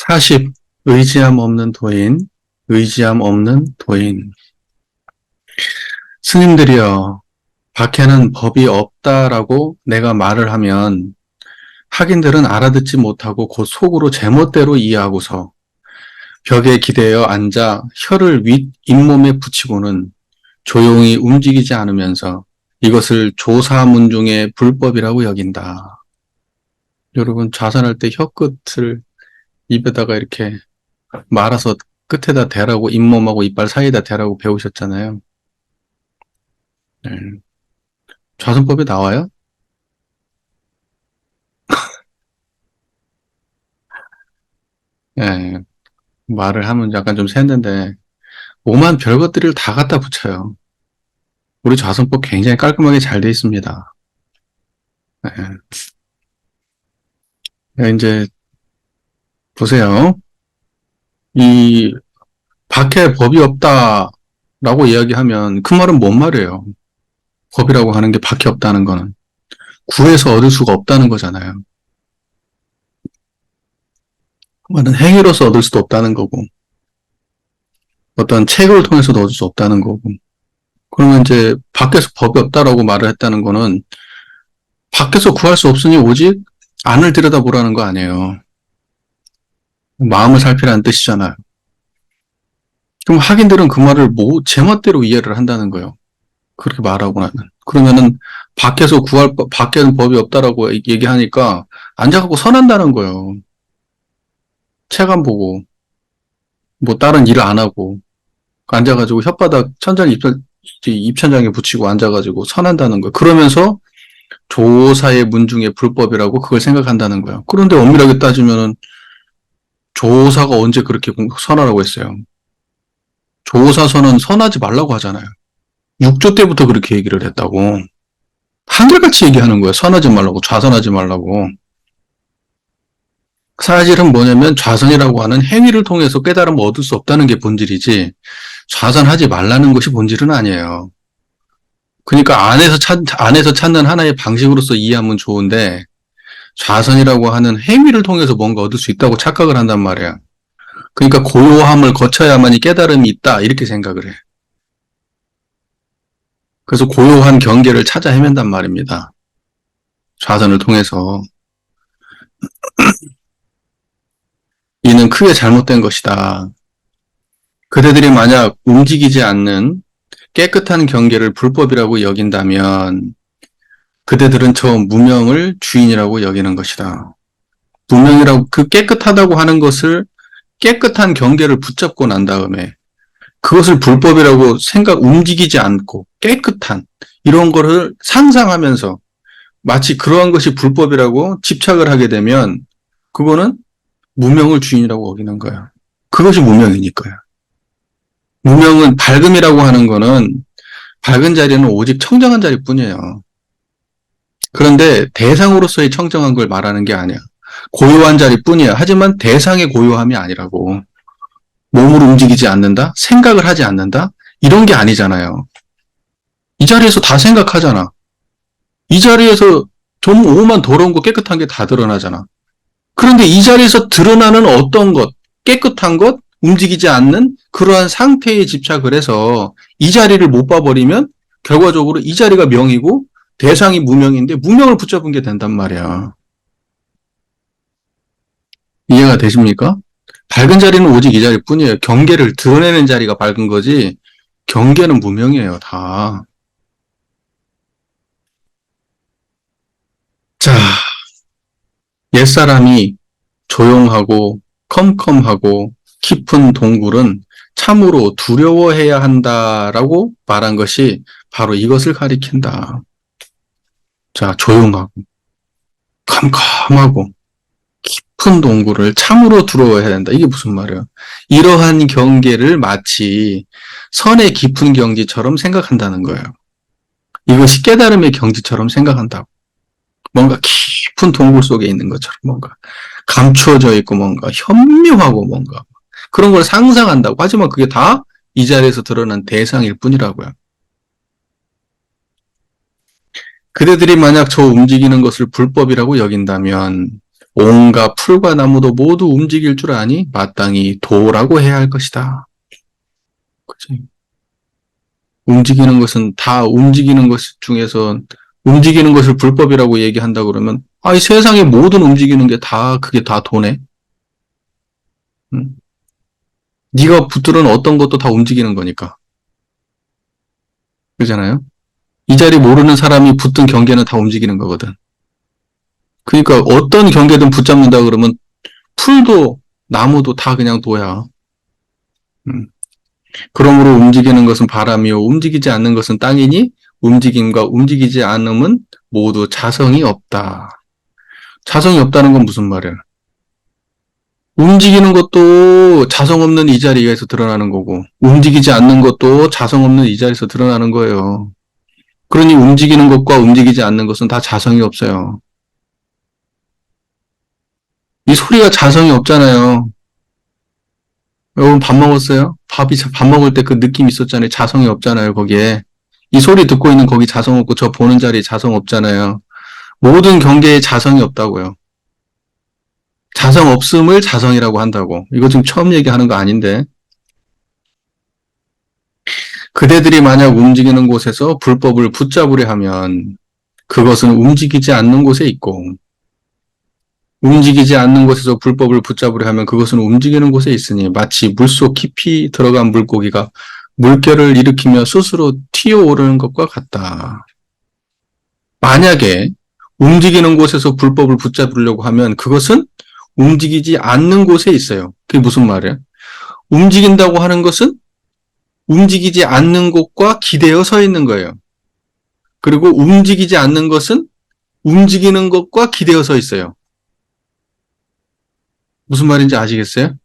40. 의지함 없는 도인, 의지함 없는 도인. 스님들이여, 밖에는 법이 없다라고 내가 말을 하면 학인들은 알아듣지 못하고 곧 속으로 제멋대로 이해하고서 벽에 기대어 앉아 혀를 윗 잇몸에 붙이고는 조용히 움직이지 않으면서 이것을 조사문중의 불법이라고 여긴다. 여러분, 좌선할 때 혀끝을 입에다가 이렇게 말아서 끝에다 대라고, 잇몸하고 이빨 사이에다 대라고 배우셨잖아요. 네. 좌선법에 나와요? 예, 말을 하면 약간 좀 샜는데, 오만 별것들을 다 갖다 붙여요. 우리 좌선법 굉장히 깔끔하게 잘 돼 있습니다. 예. 이제, 보세요. 이, 밖에 법이 없다라고 이야기하면 그 말은 뭔 말이에요? 법이라고 하는 게 밖에 없다는 거는 구해서 얻을 수가 없다는 거잖아요. 그 말은 행위로서 얻을 수도 없다는 거고, 어떤 책을 통해서도 얻을 수 없다는 거고, 그러면 이제 밖에서 법이 없다라고 말을 했다는 거는 밖에서 구할 수 없으니 오직 안을 들여다보라는 거 아니에요. 마음을 살피라는 뜻이잖아요. 그럼 학인들은 그 말을 제멋대로 이해를 한다는 거예요. 그렇게 말하고 나면. 그러면은 밖에서 밖에는 법이 없다라고 얘기하니까 앉아갖고 선한다는 거예요. 책 안 보고, 뭐 다른 일을 안 하고, 앉아가지고 혓바닥 입천장에 붙이고 앉아가지고 선한다는 거예요. 그러면서 조사의 문중의 불법이라고 그걸 생각한다는 거예요. 그런데 엄밀하게 따지면은 조사가 언제 그렇게 선하라고 했어요? 조사서는 선하지 말라고 하잖아요. 6조 때부터 그렇게 얘기를 했다고. 한결같이 얘기하는 거예요. 선하지 말라고, 좌선하지 말라고. 사실은 뭐냐면 좌선이라고 하는 행위를 통해서 깨달음을 얻을 수 없다는 게 본질이지 좌선하지 말라는 것이 본질은 아니에요. 그러니까 안에서 찾는 하나의 방식으로서 이해하면 좋은데 좌선이라고 하는 행위를 통해서 뭔가 얻을 수 있다고 착각을 한단 말이야. 그러니까 고요함을 거쳐야만이 깨달음이 있다 이렇게 생각을 해. 그래서 고요한 경계를 찾아 헤맨단 말입니다. 좌선을 통해서. 이는 크게 잘못된 것이다. 그대들이 만약 움직이지 않는 깨끗한 경계를 불법이라고 여긴다면 그대들은 저 무명을 주인이라고 여기는 것이다. 무명이라고 그 깨끗하다고 하는 것을 깨끗한 경계를 붙잡고 난 다음에 그것을 불법이라고 움직이지 않고 깨끗한 이런 거를 상상하면서 마치 그러한 것이 불법이라고 집착을 하게 되면 그거는 무명을 주인이라고 여기는 거야. 그것이 무명이니까요. 무명은 밝음이라고 하는 거는 밝은 자리는 오직 청정한 자리뿐이에요. 그런데 대상으로서의 청정한 걸 말하는 게 아니야. 고요한 자리뿐이야. 하지만 대상의 고요함이 아니라고. 몸을 움직이지 않는다? 생각을 하지 않는다? 이런 게 아니잖아요. 이 자리에서 다 생각하잖아. 이 자리에서 좀 오만 더러운 거 깨끗한 게 다 드러나잖아. 그런데 이 자리에서 드러나는 어떤 것, 깨끗한 것, 움직이지 않는 그러한 상태에 집착을 해서 이 자리를 못 봐버리면 결과적으로 이 자리가 명이고 대상이 무명인데 무명을 붙잡은 게 된단 말이야. 이해가 되십니까? 밝은 자리는 오직 이 자리뿐이에요. 경계를 드러내는 자리가 밝은 거지 경계는 무명이에요, 다. 자, 옛사람이 조용하고 컴컴하고 깊은 동굴은 참으로 두려워해야 한다라고 말한 것이 바로 이것을 가리킨다. 자, 조용하고 컴컴하고 깊은 동굴을 참으로 두려워해야 된다. 이게 무슨 말이에요? 이러한 경계를 마치 선의 깊은 경지처럼 생각한다는 거예요. 이것이 깨달음의 경지처럼 생각한다고. 뭔가 깊은 동굴 속에 있는 것처럼 뭔가 감추어져 있고 뭔가 현묘하고 뭔가 그런 걸 상상한다고. 하지만 그게 다 이 자리에서 드러난 대상일 뿐이라고요. 그대들이 만약 저 움직이는 것을 불법이라고 여긴다면 온갖 풀과 나무도 모두 움직일 줄 아니 마땅히 도라고 해야 할 것이다. 그치? 움직이는 것은 다 움직이는 것 중에서 움직이는 것을 불법이라고 얘기한다 그러면 이 세상의 모든 움직이는 게 다 그게 다 도네. 응? 네가 붙들은 어떤 것도 다 움직이는 거니까. 그잖아요? 이 자리 모르는 사람이 붙든 경계는 다 움직이는 거거든. 그러니까 어떤 경계든 붙잡는다 그러면 풀도 나무도 다 그냥 도야. 음. 그러므로 움직이는 것은 바람이요 움직이지 않는 것은 땅이니 움직임과 움직이지 않음은 모두 자성이 없다. 자성이 없다는 건 무슨 말이야? 움직이는 것도 자성 없는 이 자리에서 드러나는 거고 움직이지 않는 것도 자성 없는 이 자리에서 드러나는 거예요. 그러니 움직이는 것과 움직이지 않는 것은 다 자성이 없어요. 이 소리가 자성이 없잖아요. 여러분 밥 먹었어요? 밥 먹을 때 그 느낌 있었잖아요. 자성이 없잖아요, 거기에. 이 소리 듣고 있는 거기 자성 없고 저 보는 자리에 자성 없잖아요. 모든 경계에 자성이 없다고요. 자성 없음을 자성이라고 한다고. 이거 지금 처음 얘기하는 거 아닌데. 그대들이 만약 움직이는 곳에서 불법을 붙잡으려 하면 그것은 움직이지 않는 곳에 있고 움직이지 않는 곳에서 불법을 붙잡으려 하면 그것은 움직이는 곳에 있으니 마치 물속 깊이 들어간 물고기가 물결을 일으키며 스스로 튀어오르는 것과 같다. 만약에 움직이는 곳에서 불법을 붙잡으려고 하면 그것은 움직이지 않는 곳에 있어요. 그게 무슨 말이야? 움직인다고 하는 것은 움직이지 않는 곳과 기대어 서 있는 거예요. 그리고 움직이지 않는 것은 움직이는 것과 기대어 서 있어요. 무슨 말인지 아시겠어요?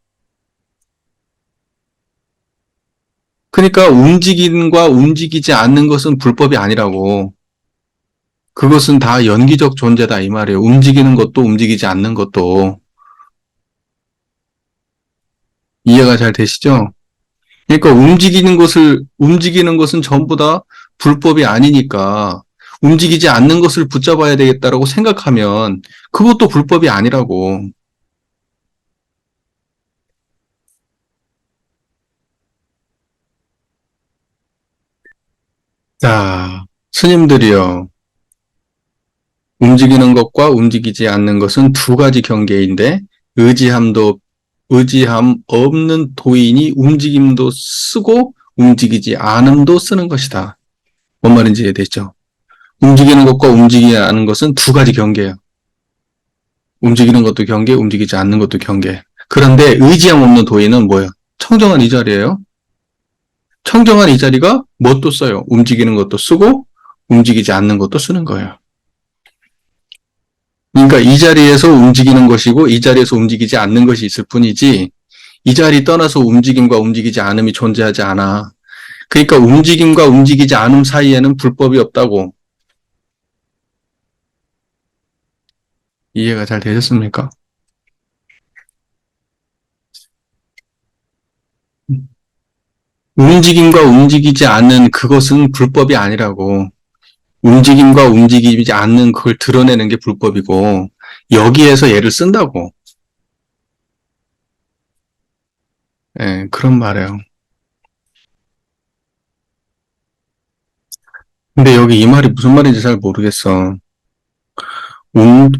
그러니까 움직임과 움직이지 않는 것은 불법이 아니라고. 그것은 다 연기적 존재다 이 말이에요. 움직이는 것도 움직이지 않는 것도. 이해가 잘 되시죠? 그러니까 움직이는 것은 전부 다 불법이 아니니까 움직이지 않는 것을 붙잡아야 되겠다라고 생각하면 그것도 불법이 아니라고. 자, 스님들이요. 움직이는 것과 움직이지 않는 것은 두 가지 경계인데 의지함 없는 도인이 움직임도 쓰고 움직이지 않음도 쓰는 것이다. 뭔 말인지 이해되죠? 움직이는 것과 움직이지 않는 것은 두 가지 경계예요. 움직이는 것도 경계, 움직이지 않는 것도 경계. 그런데 의지함 없는 도인은 뭐예요? 청정한 이 자리예요. 청정한 이 자리가 뭣도 써요? 움직이는 것도 쓰고 움직이지 않는 것도 쓰는 거예요. 그러니까 이 자리에서 움직이는 것이고 이 자리에서 움직이지 않는 것이 있을 뿐이지 이 자리 떠나서 움직임과 움직이지 않음이 존재하지 않아. 그러니까 움직임과 움직이지 않음 사이에는 불법이 없다고. 이해가 잘 되셨습니까? 움직임과 움직이지 않는 그것은 불법이 아니라고. 움직임과 움직이지 않는 그걸 드러내는 게 불법이고 여기에서 얘를 쓴다고. 예, 그런 말이에요. 근데 여기 이 말이 무슨 말인지 잘 모르겠어.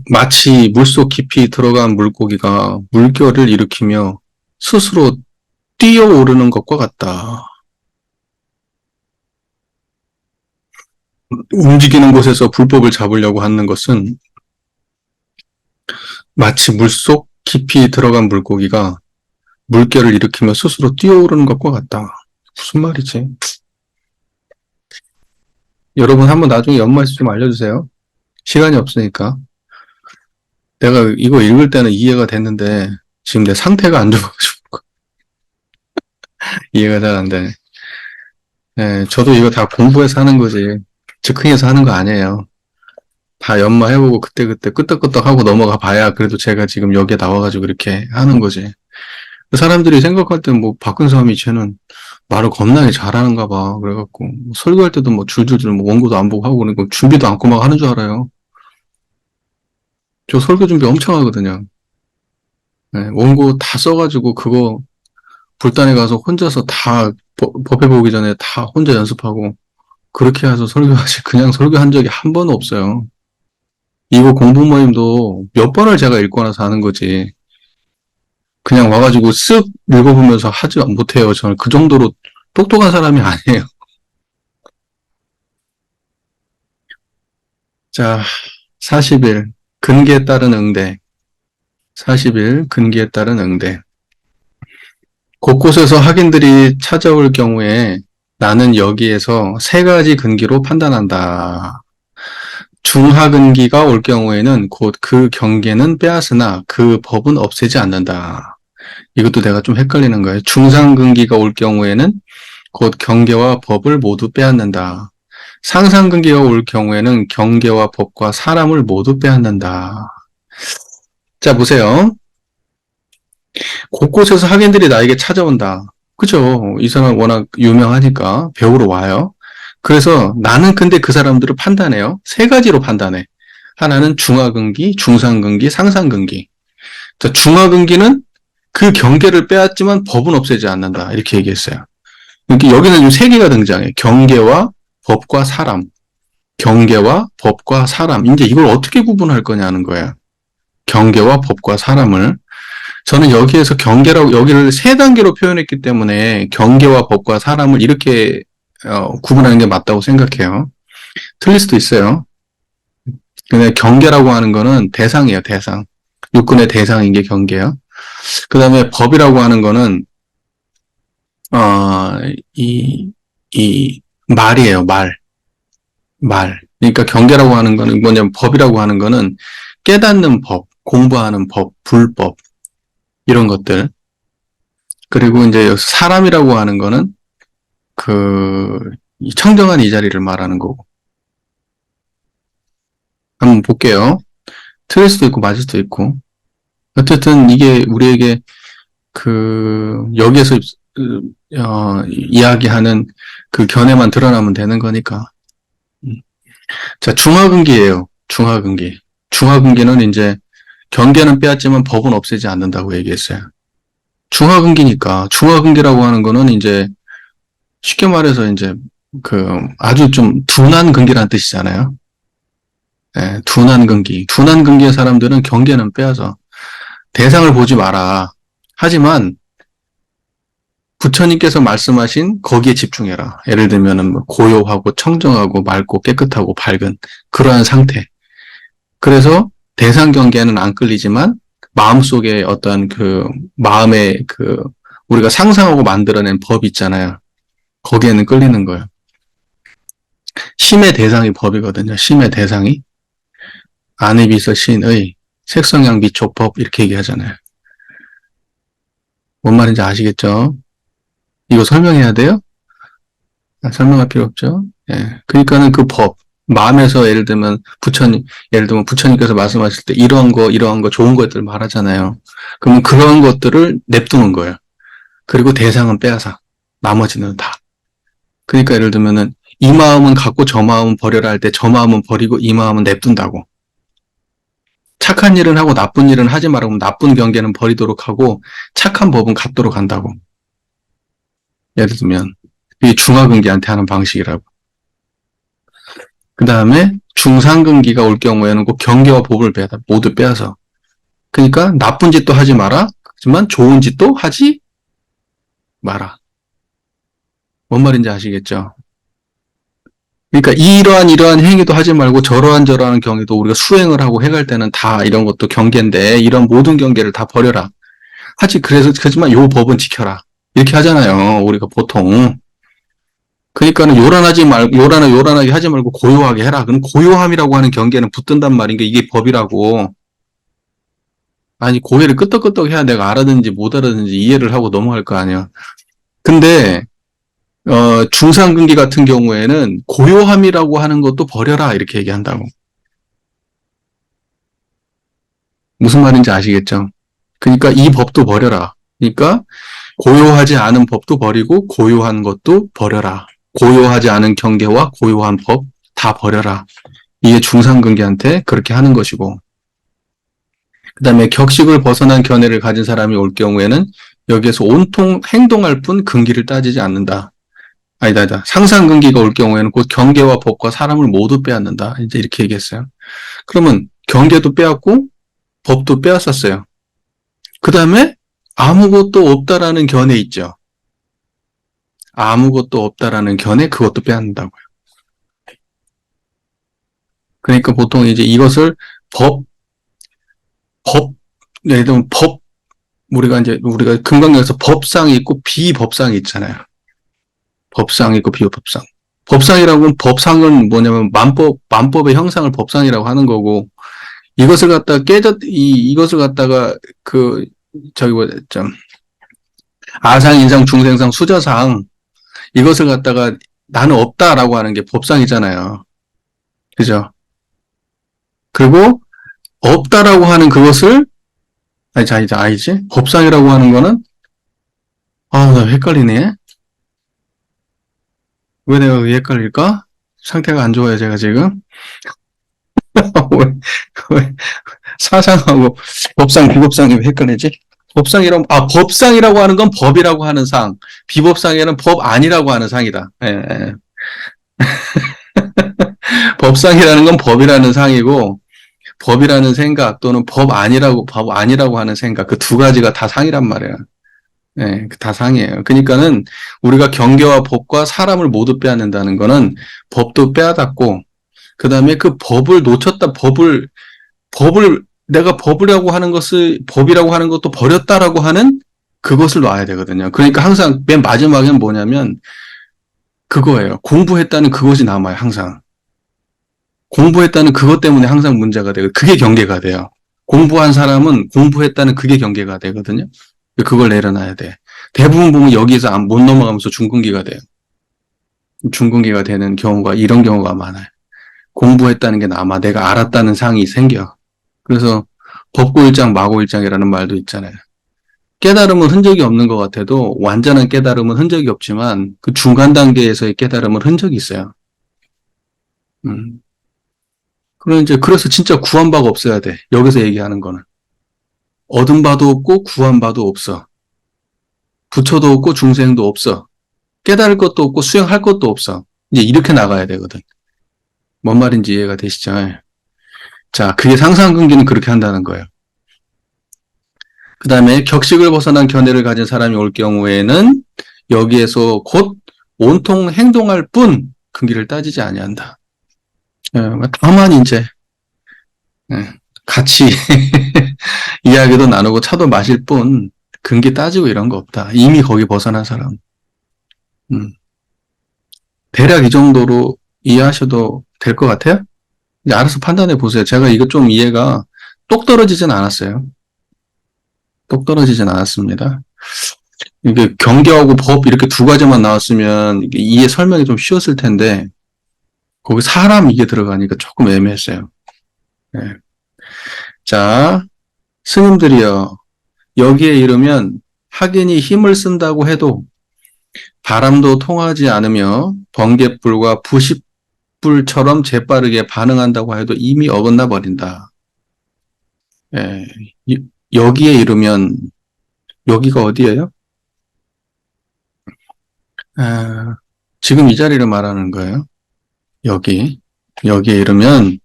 마치 물속 깊이 들어간 물고기가 물결을 일으키며 스스로 뛰어오르는 것과 같다. 움직이는 곳에서 불법을 잡으려고 하는 것은 마치 물속 깊이 들어간 물고기가 물결을 일으키며 스스로 뛰어오르는 것과 같다. 무슨 말이지? 여러분 한번 나중에 연말에서 좀 알려주세요. 시간이 없으니까. 내가 이거 읽을 때는 이해가 됐는데 지금 내 상태가 안 좋아가지고 이해가 잘 안 되네. 네, 저도 이거 다 공부해서 하는 거지. 즉흥해서 하는 거 아니에요. 다 연마해보고 그때그때 끄떡끄떡 하고 넘어가 봐야 그래도 제가 지금 여기에 나와가지고 이렇게 하는 거지. 사람들이 생각할 때 뭐 박근삼이 쟤는 말을 겁나게 잘하는가 봐. 그래갖고 뭐 설교할 때도 뭐 줄줄줄 뭐 원고도 안 보고 하고 그러니까 준비도 않고 막 하는 줄 알아요. 저 설교 준비 엄청 하거든요. 네, 원고 다 써가지고 그거 불단에 가서 혼자서 다 법회 보기 전에 다 혼자 연습하고 그렇게 해서 설교하지 그냥 설교한 적이 한 번은 없어요. 이거 공부 모임도 몇 번을 제가 읽고 나서 하는 거지. 그냥 와가지고 쓱 읽어보면서 하지 못해요. 저는 그 정도로 똑똑한 사람이 아니에요. 자, 40일 근기에 따른 응대. 40일 근기에 따른 응대. 곳곳에서 학인들이 찾아올 경우에 나는 여기에서 세 가지 근기로 판단한다. 중하근기가 올 경우에는 곧 그 경계는 빼앗으나 그 법은 없애지 않는다. 이것도 내가 좀 헷갈리는 거예요. 중상근기가 올 경우에는 곧 경계와 법을 모두 빼앗는다. 상상근기가 올 경우에는 경계와 법과 사람을 모두 빼앗는다. 자, 보세요. 곳곳에서 학인들이 나에게 찾아온다. 그죠? 이 사람 워낙 유명하니까 배우러 와요. 그래서 나는 근데 그 사람들을 판단해요. 세 가지로 판단해. 하나는 중하근기, 중상근기, 상상근기. 자, 중하근기는 그 경계를 빼앗지만 법은 없애지 않는다. 이렇게 얘기했어요. 여기는 세 개가 등장해. 경계와 법과 사람. 경계와 법과 사람. 이제 이걸 어떻게 구분할 거냐는 거예요. 경계와 법과 사람을. 저는 여기에서 경계라고, 여기를 세 단계로 표현했기 때문에 경계와 법과 사람을 이렇게 구분하는 게 맞다고 생각해요. 틀릴 수도 있어요. 근데 경계라고 하는 거는 대상이에요, 대상. 육군의 대상인 게 경계예요. 그 다음에 법이라고 하는 거는, 어, 말이에요, 말. 말. 그러니까 경계라고 하는 거는 뭐냐면 법이라고 하는 거는 깨닫는 법, 공부하는 법, 불법, 이런 것들. 그리고 이제 사람이라고 하는 거는 그 청정한 이 자리를 말하는 거고. 한번 볼게요. 틀릴 수도 있고 맞을 수도 있고. 어쨌든 이게 우리에게 여기에서 이야기하는 그 견해만 드러나면 되는 거니까. 자, 중하근기예요. 중하근기. 중하근기는 이제 경계는 빼앗지만 법은 없애지 않는다고 얘기했어요. 중하근기니까 중하근기라고 하는 거는 이제 쉽게 말해서 이제 아주 좀 둔한 근기라는 뜻이잖아요. 네, 둔한 근기. 둔한 근기의 사람들은 경계는 빼앗아. 대상을 보지 마라. 하지만 부처님께서 말씀하신 거기에 집중해라. 예를 들면은 뭐 고요하고 청정하고 맑고 깨끗하고 밝은 그러한 상태. 그래서 대상 경계는 안 끌리지만 마음속에 어떤 마음의 우리가 상상하고 만들어낸 법 있잖아요. 거기에는 끌리는 거예요. 심의 대상이 법이거든요. 심의 대상이. 안에 비서 신의, 색성향 미촉법 이렇게 얘기하잖아요. 뭔 말인지 아시겠죠? 이거 설명해야 돼요? 설명할 필요 없죠? 예. 그러니까는 그 법, 마음에서 예를 들면 부처님께서 말씀하실 때 이러한 거 좋은 것들 말하잖아요. 그러면 그런 것들을 냅두는 거예요. 그리고 대상은 빼앗아. 나머지는 다. 그러니까 예를 들면은 이 마음은 갖고 저 마음은 버려라 할 때 저 마음은 버리고 이 마음은 냅둔다고. 착한 일은 하고 나쁜 일은 하지 말라고 나쁜 경계는 버리도록 하고 착한 법은 갖도록 한다고. 예를 들면 이게 중하근기한테 하는 방식이라고. 그 다음에 중상근기가 올 경우에는 꼭 경계와 법을 모두 빼앗아. 그러니까 나쁜 짓도 하지 마라. 하지만 좋은 짓도 하지 마라. 뭔 말인지 아시겠죠? 그러니까 이러한 행위도 하지 말고 저러한 경위도 우리가 수행을 하고 해갈 때는 다 이런 것도 경계인데 이런 모든 경계를 다 버려라. 그렇지만 요 법은 지켜라. 이렇게 하잖아요. 우리가 보통. 그러니까는 요란하게 하지 말고 고요하게 해라. 그럼 고요함이라고 하는 경계는 붙든단 말인 게 이게 법이라고. 아니, 고개를 끄덕끄덕 해야 내가 알아듣는지 못 알아듣는지 이해를 하고 넘어갈 거 아니야. 근데, 중상근기 같은 경우에는 고요함이라고 하는 것도 버려라. 이렇게 얘기한다고. 무슨 말인지 아시겠죠? 그러니까 이 법도 버려라. 그러니까 고요하지 않은 법도 버리고 고요한 것도 버려라. 고요하지 않은 경계와 고요한 법 다 버려라. 이게 중상근기한테 그렇게 하는 것이고. 그 다음에 격식을 벗어난 견해를 가진 사람이 올 경우에는 여기에서 온통 행동할 뿐 근기를 따지지 않는다. 아니다. 상상근기가 올 경우에는 곧 경계와 법과 사람을 모두 빼앗는다. 이제 이렇게 얘기했어요. 그러면 경계도 빼앗고 법도 빼앗았어요. 그 다음에 아무것도 없다라는 견해 있죠. 아무것도 없다라는 견해 그것도 빼앗는다고요. 그러니까 보통 이제 이것을 예를 들면 우리가 금강경에서 법상이 있고 비법상이 있잖아요. 법상이 있고 비법상. 법상이라고 하면 법상은 뭐냐면 만법의 형상을 법상이라고 하는 거고, 이것을 갖다가 이것을 갖다가 아상, 인상, 중생상, 수저상, 이것을 갖다가 나는 없다라고 하는 게 법상이잖아요. 그죠? 그리고 없다라고 하는 그것을, 아니지? 법상이라고 하는 거는, 나 헷갈리네. 왜 내가 헷갈릴까? 상태가 안 좋아요, 제가 지금. 왜 사상하고 법상, 비법상이 왜 헷갈리지? 법상이라고 하는 건 법이라고 하는 상, 비법상에는 법 아니라고 하는 상이다. 예. 법상이라는 건 법이라는 상이고, 법이라는 생각 또는 법 아니라고 하는 생각, 그 두 가지가 다 상이란 말이야. 네, 다 상이에요. 그러니까는 우리가 경계와 법과 사람을 모두 빼앗는다는 거는 법도 빼앗았고, 그 다음에 그 법을 놓쳤다, 내가 법이라고 하는 것도 버렸다라고 하는 그것을 놔야 되거든요. 그러니까 항상 맨 마지막엔 뭐냐면 그거예요. 공부했다는 그것이 남아요, 항상. 공부했다는 그것 때문에 항상 문제가 되고, 그게 경계가 돼요. 공부한 사람은 공부했다는 그게 경계가 되거든요. 그걸 내려놔야 돼. 대부분 보면 여기서 못 넘어가면서 중근기가 돼요. 중근기가 되는 경우가, 이런 경우가 많아요. 공부했다는 게 남아. 내가 알았다는 상이 생겨. 그래서 법고일장, 마고일장이라는 말도 있잖아요. 깨달음은 흔적이 없는 것 같아도 완전한 깨달음은 흔적이 없지만 그 중간 단계에서의 깨달음은 흔적이 있어요. 그래서 진짜 구한 바가 없어야 돼. 여기서 얘기하는 거는. 얻은 바도 없고 구한 바도 없어. 부처도 없고 중생도 없어. 깨달을 것도 없고 수행할 것도 없어. 이제 이렇게 나가야 되거든. 뭔 말인지 이해가 되시죠? 자, 그게 상상근기는 그렇게 한다는 거예요. 그 다음에 격식을 벗어난 견해를 가진 사람이 올 경우에는 여기에서 곧 온통 행동할 뿐 근기를 따지지 아니한다. 다만 이제 같이 이야기도 나누고 차도 마실 뿐 근기 따지고 이런 거 없다. 이미 거기 벗어난 사람. 대략 이 정도로 이해하셔도 될 것 같아요? 이제 알아서 판단해 보세요. 제가 이거 좀 이해가 똑 떨어지진 않았어요. 똑 떨어지진 않았습니다. 이게 경계하고 법 이렇게 두 가지만 나왔으면 이게 이해 설명이 좀 쉬웠을 텐데 거기 사람 이게 들어가니까 조금 애매했어요. 네. 자, 스님들이요. 여기에 이르면 하긴이 힘을 쓴다고 해도 바람도 통하지 않으며 번갯불과 부싯불처럼 재빠르게 반응한다고 해도 이미 어긋나 버린다. 예, 여기에 이르면 여기가 어디예요? 지금 이 자리를 말하는 거예요. 여기에 이르면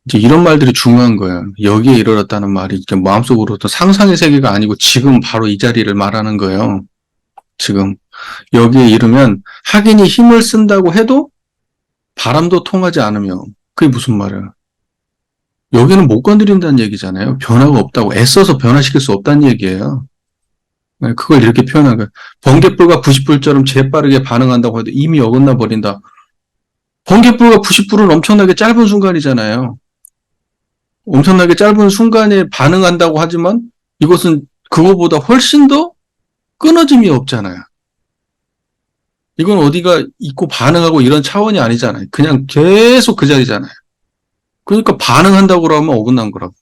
이제 이런 말들이 중요한 거예요. 여기에 이르렀다는 말이 이제 마음속으로 또 상상의 세계가 아니고 지금 바로 이 자리를 말하는 거예요. 지금 여기에 이르면 하긴이 힘을 쓴다고 해도 바람도 통하지 않으며 그게 무슨 말이야? 여기는 못 건드린다는 얘기잖아요. 변화가 없다고 애써서 변화시킬 수 없다는 얘기예요. 그걸 이렇게 표현한 거예요. 번갯불과 부싯불처럼 재빠르게 반응한다고 해도 이미 어긋나 버린다. 번갯불과 부싯불은 엄청나게 짧은 순간이잖아요. 엄청나게 짧은 순간에 반응한다고 하지만 이것은 그거보다 훨씬 더 끊어짐이 없잖아요. 이건 어디가 있고 반응하고 이런 차원이 아니잖아요. 그냥 계속 그 자리잖아요. 그러니까 반응한다고 그러면 어긋난 거라고.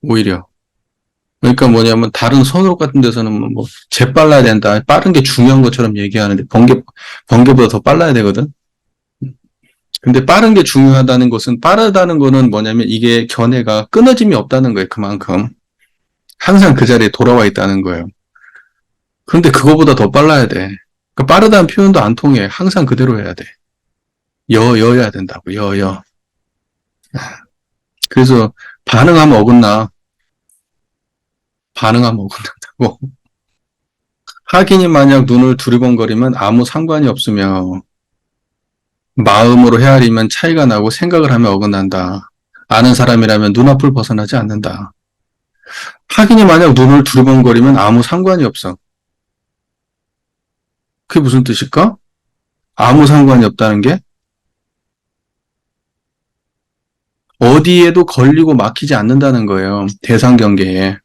오히려. 그러니까 뭐냐면 다른 선업 같은 데서는 뭐 재빨라야 된다. 빠른 게 중요한 것처럼 얘기하는데 번개보다 더 빨라야 되거든. 근데 빠른 게 중요하다는 것은, 빠르다는 거는 뭐냐면 이게 견해가 끊어짐이 없다는 거예요. 그만큼. 항상 그 자리에 돌아와 있다는 거예요. 그런데 그거보다 더 빨라야 돼. 그러니까 빠르다는 표현도 안 통해. 항상 그대로 해야 돼. 여야 된다고, 여. 그래서 반응하면 어긋나. 반응하면 어긋난다고. 하긴이 만약 눈을 두리번거리면 아무 상관이 없으며 마음으로 헤아리면 차이가 나고 생각을 하면 어긋난다. 아는 사람이라면 눈앞을 벗어나지 않는다. 하긴이 만약 눈을 두리번거리면 아무 상관이 없어. 그게 무슨 뜻일까? 아무 상관이 없다는 게 어디에도 걸리고 막히지 않는다는 거예요. 대상 경계에.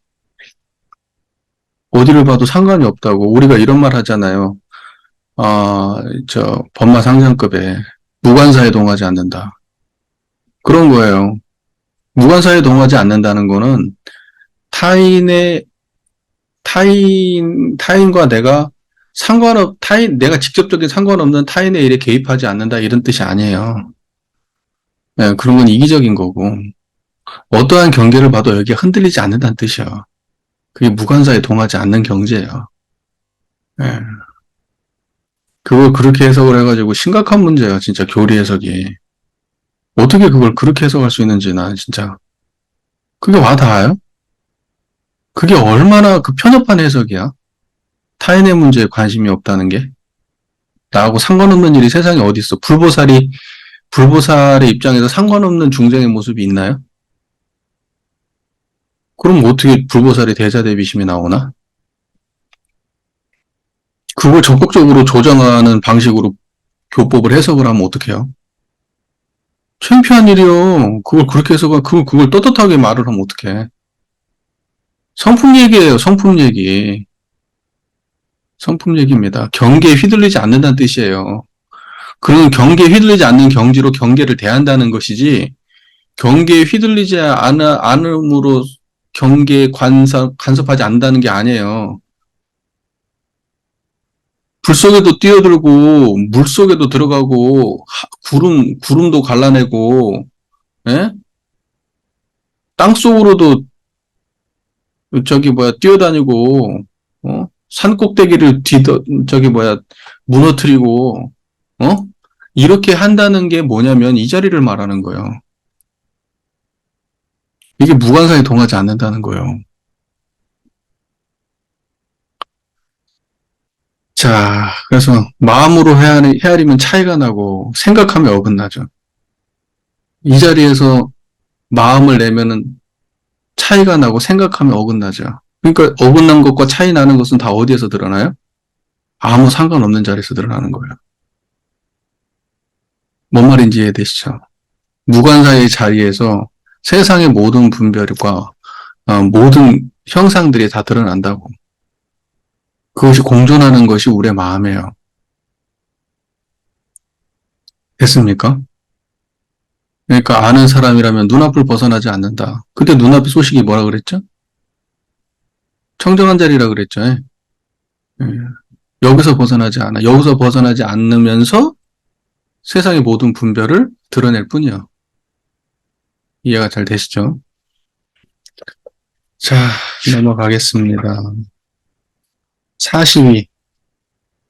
어디를 봐도 상관이 없다고. 우리가 이런 말 하잖아요. 법마 상장급에 무관사에 동하지 않는다. 그런 거예요. 무관사에 동하지 않는다는 거는 타인과 내가 내가 직접적인 상관없는 타인의 일에 개입하지 않는다 이런 뜻이 아니에요. 네, 그런 건 이기적인 거고, 어떠한 경계를 봐도 여기가 흔들리지 않는다는 뜻이야. 그게 무관사에 동하지 않는 경제예요. 네. 그걸 그렇게 해석을 해가지고 심각한 문제야, 진짜 교리 해석이. 어떻게 그걸 그렇게 해석할 수 있는지 난 진짜. 그게 와 닿아요? 그게 얼마나 그 편협한 해석이야? 타인의 문제에 관심이 없다는 게? 나하고 상관없는 일이 세상에 어디 있어? 불보살의 입장에서 상관없는 중생의 모습이 있나요? 그럼 어떻게 불보살이 대자대비심이 나오나? 그걸 적극적으로 조장하는 방식으로 교법을 해석을 하면 어떡해요? 창피한 일이요. 그걸 그렇게 해석하, 그걸 떳떳하게 말을 하면 어떡해. 성품 얘기예요, 성품 얘기. 성품 얘기입니다. 경계에 휘둘리지 않는다는 뜻이에요. 그런 경계에 휘둘리지 않는 경지로 경계를 대한다는 것이지, 경계에 휘둘리지 않음으로 경계에 간섭하지 않는다는 게 아니에요. 불 속에도 뛰어들고, 물 속에도 들어가고, 구름도 갈라내고, 예? 땅 속으로도 뛰어다니고, 산 꼭대기를 무너뜨리고, 어? 이렇게 한다는 게 뭐냐면 이 자리를 말하는 거예요. 이게 무관사에 동하지 않는다는 거예요. 자, 그래서 마음으로 헤아리면 차이가 나고 생각하면 어긋나죠. 이 자리에서 마음을 내면은 차이가 나고 생각하면 어긋나죠. 그러니까 어긋난 것과 차이 나는 것은 다 어디에서 드러나요? 아무 상관없는 자리에서 드러나는 거예요. 뭔 말인지 이해되시죠? 무관사의 자리에서 세상의 모든 분별과 모든 형상들이 다 드러난다고. 그것이 공존하는 것이 우리의 마음이에요. 됐습니까? 그러니까 아는 사람이라면 눈앞을 벗어나지 않는다. 그때 눈앞의 소식이 뭐라 그랬죠? 청정한 자리라 그랬죠. 예. 여기서 벗어나지 않아. 여기서 벗어나지 않으면서 세상의 모든 분별을 드러낼 뿐이요. 이해가 잘 되시죠? 자, 넘어가겠습니다. 42.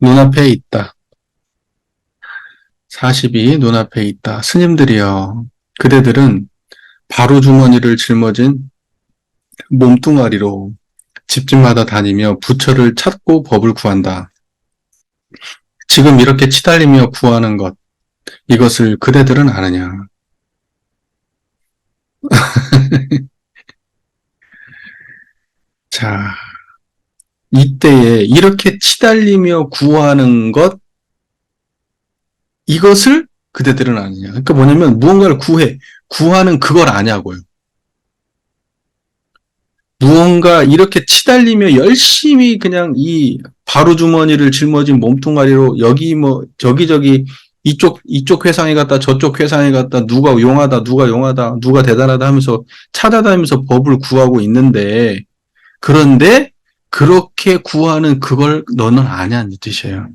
눈앞에 있다. 42. 눈앞에 있다. 스님들이여. 그대들은 바로 주머니를 짊어진 몸뚱아리로 집집마다 다니며 부처를 찾고 법을 구한다. 지금 이렇게 치달리며 구하는 것, 이것을 그대들은 아느냐. 자, 이때에 이렇게 치달리며 구하는 것, 이것을 그대들은 아느냐. 그러니까 뭐냐면 무언가를 구하는 그걸 아냐고요. 무언가 이렇게 치달리며 열심히 그냥 이 바로 주머니를 짊어진 몸뚱아리로 저기저기 이쪽 회상에 갔다 저쪽 회상에 갔다 누가 용하다 누가 대단하다 하면서 찾아다니면서 법을 구하고 있는데, 그런데 그렇게 구하는 그걸 너는 아냐는 뜻이에요.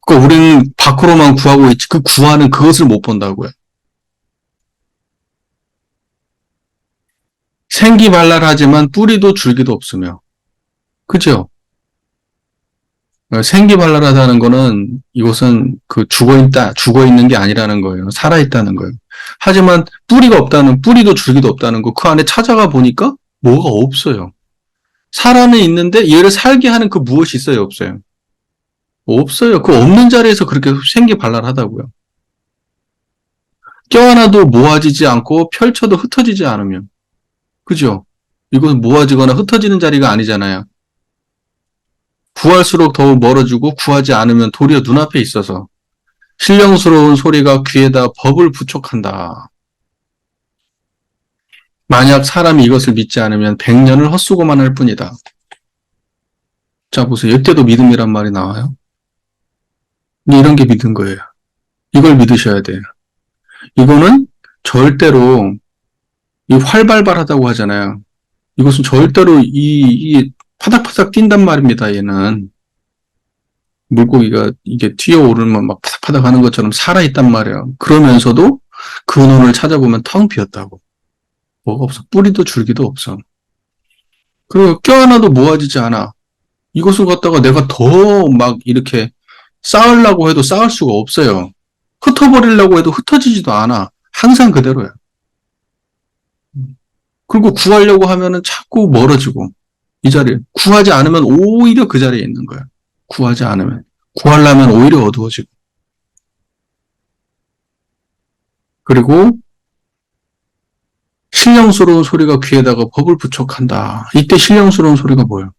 그러니까 우리는 밖으로만 구하고 있지 그 구하는 그것을 못 본다고요. 생기발랄하지만 뿌리도 줄기도 없으며. 그죠? 생기발랄하다는 거는 이것은 그 죽어 있는 게 아니라는 거예요. 살아 있다는 거예요. 하지만 뿌리도 줄기도 없다는 거, 그 안에 찾아가 보니까 뭐가 없어요. 살아는 있는데 얘를 살게 하는 그 무엇이 있어요? 없어요? 없어요. 그 없는 자리에서 그렇게 생기발랄하다고요. 껴안아도 모아지지 않고 펼쳐도 흩어지지 않으면. 그죠? 이것은 모아지거나 흩어지는 자리가 아니잖아요. 구할수록 더욱 멀어지고 구하지 않으면 도리어 눈앞에 있어서 신령스러운 소리가 귀에다 법을 부촉한다. 만약 사람이 이것을 믿지 않으면 100년을 헛수고만 할 뿐이다. 자, 보세요. 이때도 믿음이란 말이 나와요. 이런 게 믿은 거예요. 이걸 믿으셔야 돼요. 이거는 절대로 이 활발발하다고 하잖아요. 이것은 절대로 이 파닥파닥 뛴단 말입니다. 얘는 물고기가 이게 튀어오르면 막 파닥파닥 하는 것처럼 살아있단 말이에요. 그러면서도 근원을 찾아보면 텅 비었다고. 뭐가 없어. 뿌리도 줄기도 없어. 그리고 껴안아도 모아지지 않아. 이것을 갖다가 내가 더 막 이렇게 쌓으려고 해도 쌓을 수가 없어요. 흩어버리려고 해도 흩어지지도 않아. 항상 그대로야. 그리고 구하려고 하면은 자꾸 멀어지고, 이 자리에. 구하지 않으면 오히려 그 자리에 있는 거야. 구하지 않으면. 구하려면 오히려 어두워지고. 그리고 신령스러운 소리가 귀에다가 법을 부촉한다. 이때 신령스러운 소리가 뭐예요?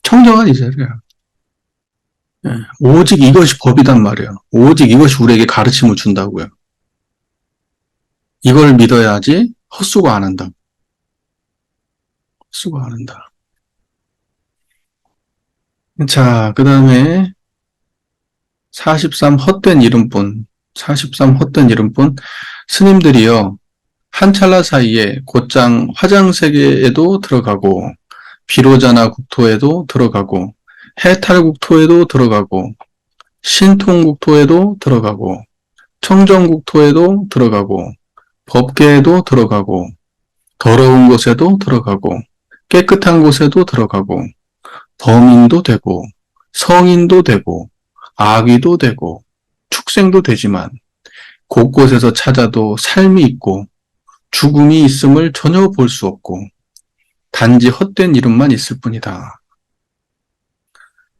청정한 이 자리야. 예, 오직 이것이 법이단 말이에요. 오직 이것이 우리에게 가르침을 준다고요. 이걸 믿어야지 헛수고 안 한다. 헛수고 안 한다. 자, 그 다음에 43 헛된 이름뿐. 43 헛된 이름뿐. 스님들이요. 한 찰나 사이에 곧장 화장세계에도 들어가고 비로자나 국토에도 들어가고 해탈국토에도 들어가고 신통국토에도 들어가고 청정국토에도 들어가고 법계에도 들어가고 더러운 곳에도 들어가고 깨끗한 곳에도 들어가고 범인도 되고 성인도 되고 아귀도 되고 축생도 되지만 곳곳에서 찾아도 삶이 있고 죽음이 있음을 전혀 볼 수 없고 단지 헛된 이름만 있을 뿐이다.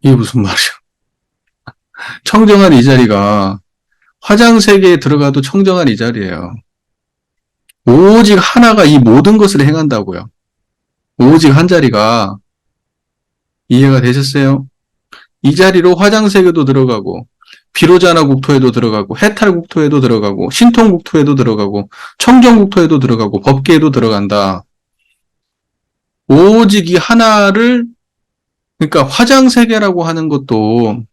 이게 무슨 말이야? 청정한 이 자리가 화장세계에 들어가도 청정한 이 자리예요. 오직 하나가 이 모든 것을 행한다고요. 오직 한 자리가 이해가 되셨어요? 이 자리로 화장세계도 들어가고 비로자나 국토에도 들어가고 해탈국토에도 들어가고 신통국토에도 들어가고 청정국토에도 들어가고 법계에도 들어간다. 오직 이 하나를 그러니까 화장세계라고 하는 것도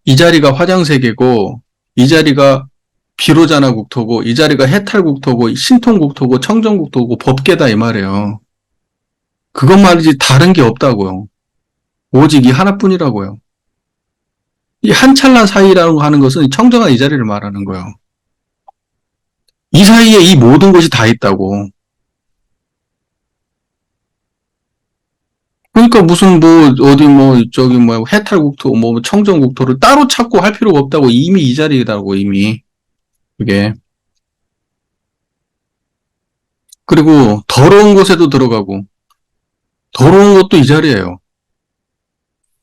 이 자리가 화장세계고 이 자리가 비로자나 국토고 이 자리가 해탈국토고 신통국토고 청정국토고 법계다 이 말이에요. 그것 말이지 다른 게 없다고요. 오직 이 하나뿐이라고요. 이 한 찰나 사이라고 하는 것은 청정한 이 자리를 말하는 거예요. 이 사이에 이 모든 것이 다 있다고. 그러니까 무슨 뭐 어디 뭐 저기 뭐 해탈국토 뭐 청정국토를 따로 찾고 할 필요가 없다고. 이미 이 자리라고 이미 그게. 그리고 더러운 곳에도 들어가고 더러운 것도 이 자리예요.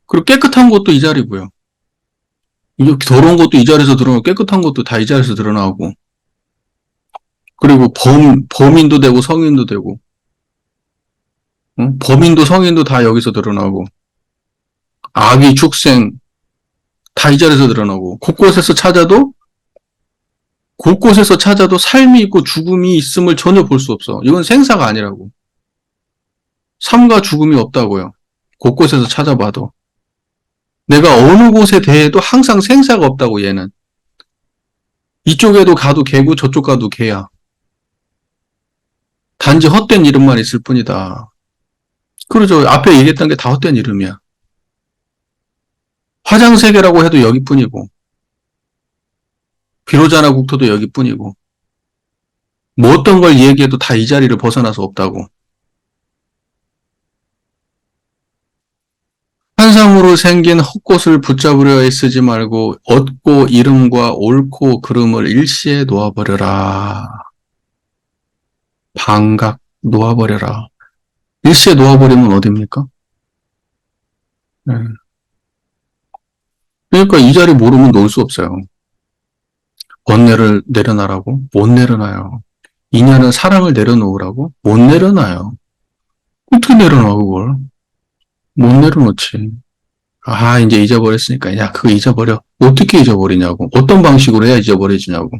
그리고 깨끗한 것도 이 자리고요. 이렇게 더러운 것도 이 자리에서 드러나고 깨끗한 것도 다 이 자리에서 드러나고 그리고 범인도 되고 성인도 되고 응? 범인도 성인도 다 여기서 드러나고 악의 축생 다 이 자리에서 드러나고 곳곳에서 찾아도 삶이 있고 죽음이 있음을 전혀 볼 수 없어. 이건 생사가 아니라고. 삶과 죽음이 없다고요. 곳곳에서 찾아봐도. 내가 어느 곳에 대해도 항상 생사가 없다고 얘는. 이쪽에도 가도 개고 저쪽 가도 개야. 단지 헛된 이름만 있을 뿐이다. 그러죠. 앞에 얘기했던 게 다 헛된 이름이야. 화장세계라고 해도 여기뿐이고, 비로자나 국토도 여기뿐이고, 뭐 어떤 걸 얘기해도 다 이 자리를 벗어나서 없다고. 환상으로 생긴 헛것을 붙잡으려 애쓰지 말고 얻고 이름과 옳고 그름을 일시에 놓아버려라. 방각 놓아버려라. 일시에 놓아버리면 어딥니까? 네. 그러니까 이 자리 모르면 놓을 수 없어요. 번뇌를 내려놔라고? 못 내려놔요. 인연은 사랑을 내려놓으라고? 못 내려놔요. 어떻게 내려놔, 그걸? 못 내려놓지. 아, 이제 잊어버렸으니까. 야, 그거 잊어버려. 어떻게 잊어버리냐고. 어떤 방식으로 해야 잊어버려지냐고.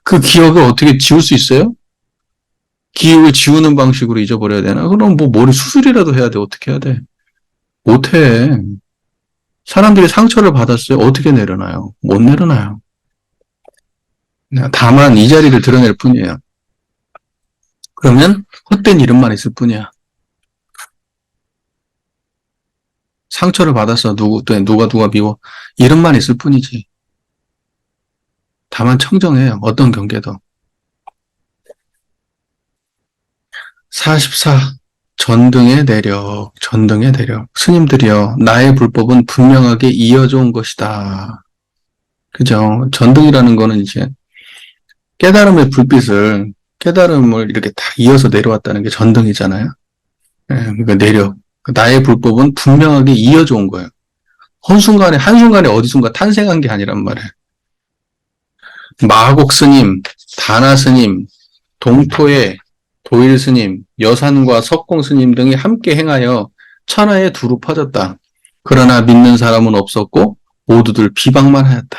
그 기억을 어떻게 지울 수 있어요? 기억을 지우는 방식으로 잊어버려야 되나? 그럼 뭐 머리 수술이라도 해야 돼. 어떻게 해야 돼? 못해. 사람들이 상처를 받았어요. 어떻게 내려놔요? 못 내려놔요. 다만 이 자리를 드러낼 뿐이에요. 그러면 헛된 이름만 있을 뿐이야. 상처를 받았어. 누가 미워. 이름만 있을 뿐이지. 다만 청정해요. 어떤 경계도. 44. 전등의 내력, 전등의 내력. 스님들이여, 나의 불법은 분명하게 이어져 온 것이다. 그죠? 전등이라는 거는 이제 깨달음의 불빛을, 깨달음을 이렇게 다 이어서 내려왔다는 게 전등이잖아요. 그러니까 내력. 나의 불법은 분명하게 이어져 온 거예요. 한순간에 어디선가 탄생한 게 아니란 말이에요. 마곡 스님, 다나 스님, 동토의 도일 스님, 여산과 석공 스님 등이 함께 행하여 천하에 두루 퍼졌다. 그러나 믿는 사람은 없었고 모두들 비방만 하였다.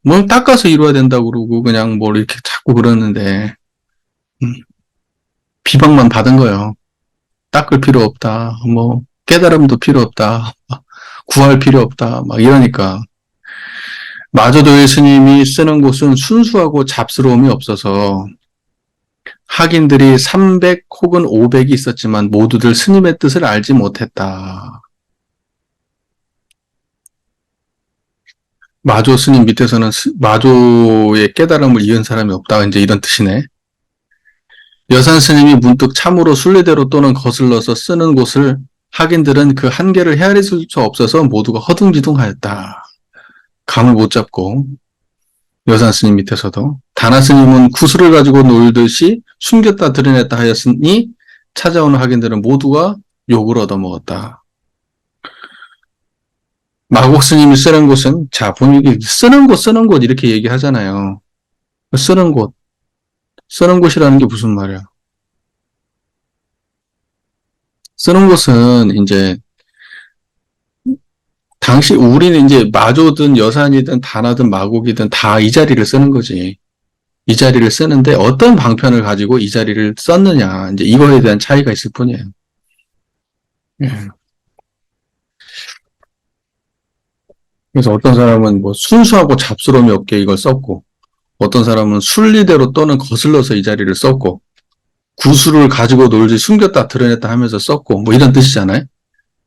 뭘 닦아서 이루어야 된다고 그러고 그냥 뭘 이렇게 자꾸 그러는데 비방만 받은 거예요. 닦을 필요 없다. 뭐 깨달음도 필요 없다. 구할 필요 없다. 막 이러니까. 마저도의 스님이 쓰는 곳은 순수하고 잡스러움이 없어서 학인들이 300 혹은 500이 있었지만 모두들 스님의 뜻을 알지 못했다. 마조 스님 밑에서는 마조의 깨달음을 이은 사람이 없다. 이제 이런 뜻이네. 여산 스님이 문득 참으로 순리대로 또는 거슬러서 쓰는 곳을 학인들은 그 한계를 헤아릴 수 없어서 모두가 허둥지둥하였다. 감을 못 잡고 여산 스님 밑에서도 다나 스님은 구슬을 가지고 놀듯이 숨겼다 드러냈다 하였으니 찾아오는 학인들은 모두가 욕을 얻어먹었다. 마곡 스님이 쓰는 곳은 자 본인이 쓰는 곳 이렇게 얘기하잖아요. 쓰는 곳이라는 게 무슨 말이야? 쓰는 곳은 이제 당시 우리는 이제 마조든 여산이든 다나든 마곡이든 다 이 자리를 쓰는 거지. 이 자리를 쓰는데 어떤 방편을 가지고 이 자리를 썼느냐 이제 이거에 대한 차이가 있을 뿐이에요. 예. 그래서 어떤 사람은 뭐 순수하고 잡스러움이 없게 이걸 썼고 어떤 사람은 순리대로 또는 거슬러서 이 자리를 썼고 구술을 가지고 놀지 숨겼다 드러냈다 하면서 썼고 뭐 이런 뜻이잖아요.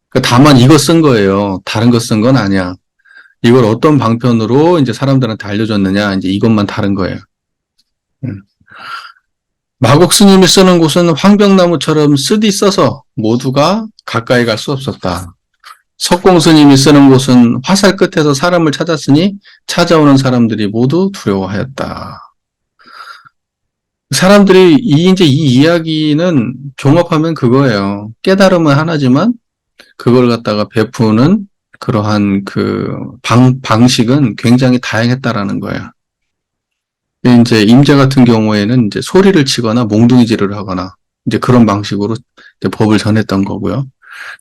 그러니까 다만 이거 쓴 거예요. 다른 거 쓴 건 아니야. 이걸 어떤 방편으로 이제 사람들한테 알려줬느냐 이제 이것만 다른 거예요. 마곡 스님이 쓰는 곳은 황병나무처럼 쓰디 써서 모두가 가까이 갈 수 없었다. 석공 스님이 쓰는 곳은 화살 끝에서 사람을 찾았으니 찾아오는 사람들이 모두 두려워하였다. 사람들이 이제 이 이야기는 종합하면 그거예요. 깨달음은 하나지만 그걸 갖다가 베푸는 그러한 그 방식은 굉장히 다양했다라는 거예요. 이제 임자 같은 경우에는 이제 소리를 치거나 몽둥이질을 하거나 이제 그런 방식으로 이제 법을 전했던 거고요.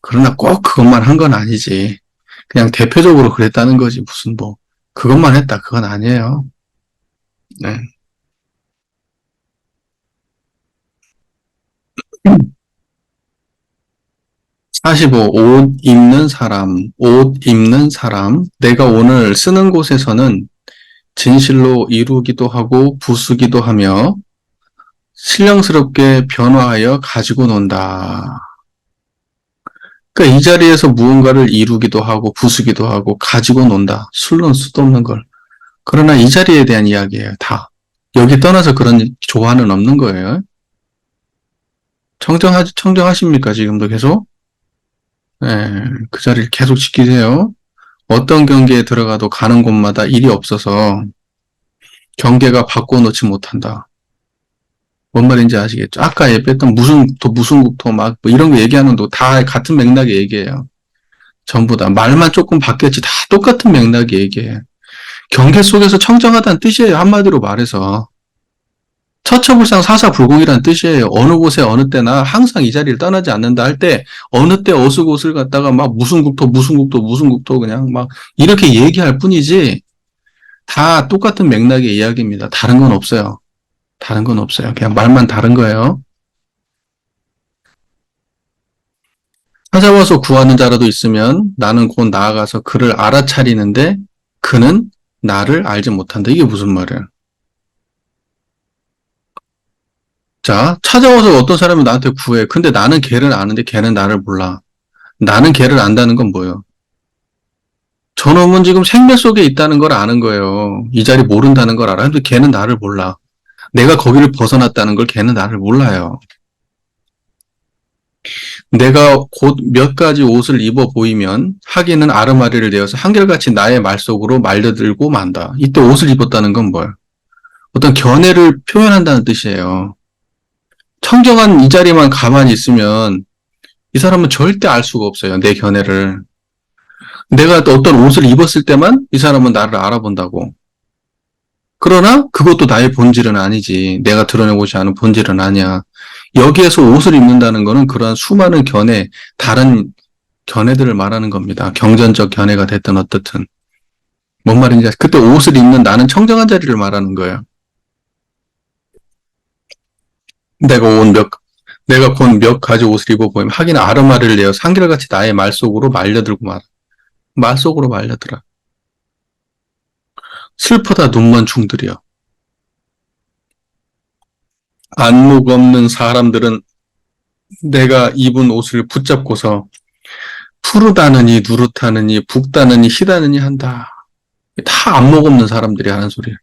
그러나 꼭 그것만 한 건 아니지. 그냥 대표적으로 그랬다는 거지. 무슨 뭐 그것만 했다 그건 아니에요. 네. 45. 옷 입는 사람. 내가 오늘 쓰는 곳에서는 진실로 이루기도 하고 부수기도 하며 신령스럽게 변화하여 가지고 논다. 그러니까 이 자리에서 무언가를 이루기도 하고 부수기도 하고 가지고 논다. 술론 수도 없는 걸. 그러나 이 자리에 대한 이야기예요. 다. 여기 떠나서 그런 조화는 없는 거예요. 청정하십니까? 지금도 계속? 네, 그 자리를 계속 지키세요. 어떤 경계에 들어가도 가는 곳마다 일이 없어서 경계가 바꿔놓지 못한다. 뭔 말인지 아시겠죠? 아까 얘기했던 무슨 국토 막 뭐 이런 거 얘기하는 거 다 같은 맥락의 얘기예요. 전부 다. 말만 조금 바뀌었지 다 똑같은 맥락의 얘기예요. 경계 속에서 청정하다는 뜻이에요. 한마디로 말해서. 처처불상 사사불공이라는 뜻이에요. 어느 곳에 어느 때나 항상 이 자리를 떠나지 않는다 할 때 어느 때 어느 곳을 갖다가 막 무슨 국토 그냥 막 이렇게 얘기할 뿐이지 다 똑같은 맥락의 이야기입니다. 다른 건 없어요. 다른 건 없어요. 그냥 말만 다른 거예요. 찾아와서 구하는 자라도 있으면 나는 곧 나아가서 그를 알아차리는데 그는 나를 알지 못한다. 이게 무슨 말이야? 자, 찾아와서 어떤 사람이 나한테 구해. 근데 나는 걔를 아는데 걔는 나를 몰라. 나는 걔를 안다는 건 뭐예요? 저놈은 지금 생매 속에 있다는 걸 아는 거예요. 이 자리 모른다는 걸 알아. 근데 걔는 나를 몰라. 내가 거기를 벗어났다는 걸 걔는 나를 몰라요. 내가 곧 몇 가지 옷을 입어 보이면 하기는 아르마리를 내어서 한결같이 나의 말 속으로 말려들고 만다. 이때 옷을 입었다는 건 뭐예요? 어떤 견해를 표현한다는 뜻이에요. 청정한 이 자리만 가만히 있으면 이 사람은 절대 알 수가 없어요. 내 견해를. 내가 어떤 옷을 입었을 때만 이 사람은 나를 알아본다고. 그러나 그것도 나의 본질은 아니지. 내가 드러내고자 하는 본질은 아니야. 여기에서 옷을 입는다는 거는 그러한 수많은 견해, 다른 견해들을 말하는 겁니다. 경전적 견해가 됐든 어떻든. 뭔 말인지 그때 옷을 입는 나는 청정한 자리를 말하는 거예요. 내가 곧 몇 가지 옷을 입어 보이면 하긴 아르마리를 내어 한결같이 나의 말 속으로 말려들고 말아. 말 속으로 말려들어. 슬퍼다 눈먼 중들이여. 안목 없는 사람들은 내가 입은 옷을 붙잡고서 푸르다느니 누렇다느니 붓다느니 희다느니 한다. 다 안목 없는 사람들이 하는 소리예요.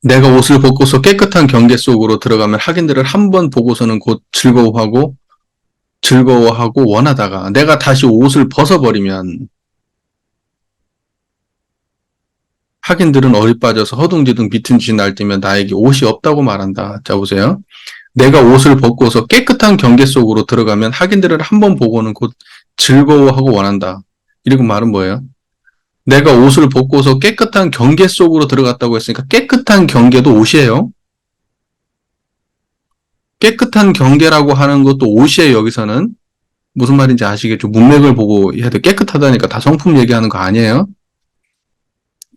내가 옷을 벗고서 깨끗한 경계 속으로 들어가면 하긴들을 한 번 보고서는 곧 즐거워하고 원하다가 내가 다시 옷을 벗어버리면 하긴들은 어리 빠져서 허둥지둥 비튼 듯이 날뛰며 나에게 옷이 없다고 말한다. 자 보세요. 내가 옷을 벗고서 깨끗한 경계 속으로 들어가면 하긴들을 한 번 보고는 곧 즐거워하고 원한다. 이런 말은 뭐예요? 내가 옷을 벗고서 깨끗한 경계 속으로 들어갔다고 했으니까 깨끗한 경계도 옷이에요. 깨끗한 경계라고 하는 것도 옷이에요. 여기서는 무슨 말인지 아시겠죠? 문맥을 보고 해야 돼. 깨끗하다니까 다 성품 얘기하는 거 아니에요?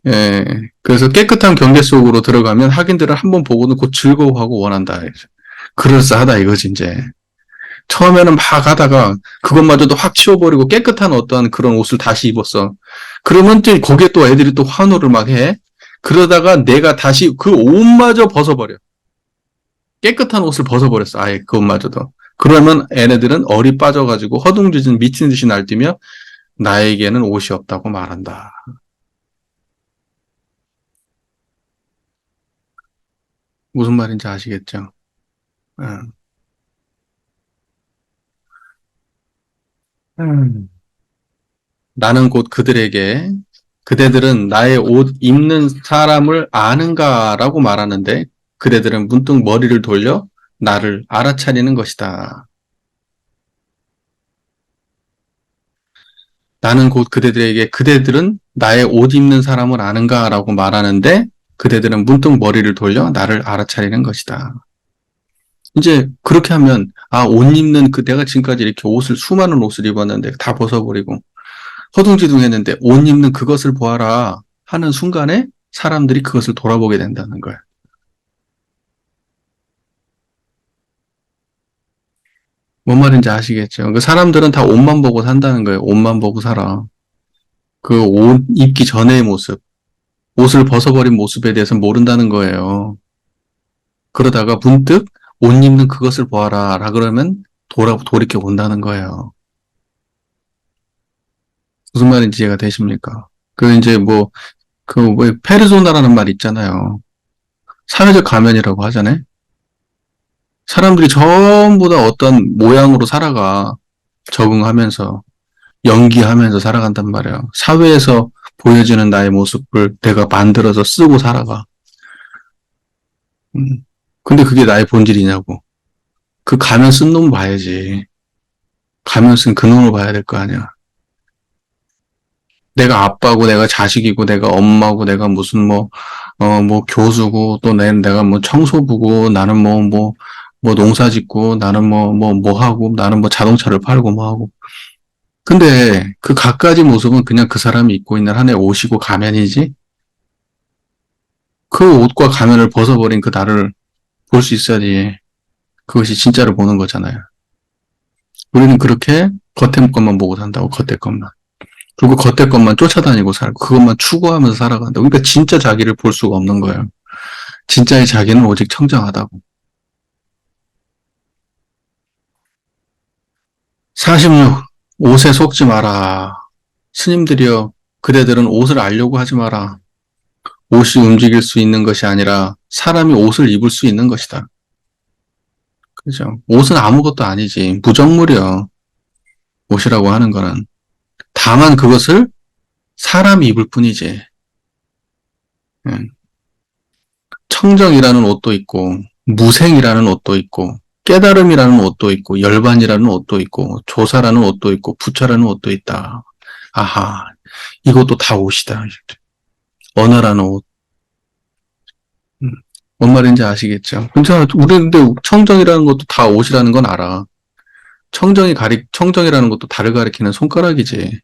예. 그래서 깨끗한 경계 속으로 들어가면 하긴들을 한 번 보고는 곧 즐거워하고 원한다. 그럴싸하다 이거지 이제. 처음에는 막 하다가 그것마저도 확 치워버리고 깨끗한 어떠한 그런 옷을 다시 입었어. 그러면 또 거기에 또 애들이 또 환호를 막 해. 그러다가 내가 다시 그 옷마저 벗어버려. 깨끗한 옷을 벗어버렸어. 아예 그것마저도. 그러면 얘네들은 얼이 빠져가지고 허둥지둥 미친 듯이 날뛰며 나에게는 옷이 없다고 말한다. 무슨 말인지 아시겠죠? 응. 나는 곧 그대들은 나의 옷 입는 사람을 아는가라고 말하는데 그대들은 문득 머리를 돌려 나를 알아차리는 것이다. 나는 곧 그대들은 나의 옷 입는 사람을 아는가라고 말하는데 그대들은 문득 머리를 돌려 나를 알아차리는 것이다. 이제 그렇게 하면 옷 입는 내가 지금까지 이렇게 수많은 옷을 입었는데 다 벗어버리고 허둥지둥했는데 옷 입는 그것을 보아라 하는 순간에 사람들이 그것을 돌아보게 된다는 거야. 뭔 말인지 아시겠죠? 그 사람들은 다 옷만 보고 산다는 거예요. 옷만 보고 살아. 그 옷 입기 전의 모습, 옷을 벗어버린 모습에 대해서 모른다는 거예요. 그러다가 문득 옷 입는 그것을 보아라 라 그러면 돌이켜 본다는 거예요. 무슨 말인지 이해가 되십니까? 이제 페르소나라는 말 있잖아요. 사회적 가면이라고 하잖아요. 사람들이 전부 다 어떤 모양으로 살아가. 적응하면서, 연기하면서 살아간단 말이에요. 사회에서 보여지는 나의 모습을 내가 만들어서 쓰고 살아가. 근데 그게 나의 본질이냐고. 그 가면 쓴 놈 봐야지. 가면 쓴 그 놈을 봐야 될 거 아니야. 내가 아빠고, 내가 자식이고, 내가 엄마고, 내가 무슨 교수고, 또 내가 청소부고, 나는 농사 짓고, 나는 뭐 하고, 나는 자동차를 팔고 뭐 하고. 근데 그 갖가지 모습은 그냥 그 사람이 입고 있는 하나의 옷이고 가면이지? 그 옷과 가면을 벗어버린 그 나를 볼 수 있어야지. 그것이 진짜를 보는 거잖아요. 우리는 그렇게 겉에 것만 보고 산다고, 겉에 것만. 그리고 겉에 것만 쫓아다니고 살고, 그것만 추구하면서 살아간다. 그러니까 진짜 자기를 볼 수가 없는 거예요. 진짜의 자기는 오직 청정하다고. 46. 옷에 속지 마라. 스님들이여, 그대들은 옷을 알려고 하지 마라. 옷이 움직일 수 있는 것이 아니라 사람이 옷을 입을 수 있는 것이다. 그죠? 옷은 아무것도 아니지. 무정물이요. 옷이라고 하는 거는. 다만 그것을 사람이 입을 뿐이지. 청정이라는 옷도 있고, 무생이라는 옷도 있고, 깨달음이라는 옷도 있고, 열반이라는 옷도 있고, 조사라는 옷도 있고, 부처라는 옷도 있다. 아하, 이것도 다 옷이다. 언어라는 옷. 뭔 말인지 아시겠죠? 괜찮아. 우리 근데 청정이라는 것도 다 옷이라는 건 알아. 청정이라는 것도 달을 가리키는 손가락이지.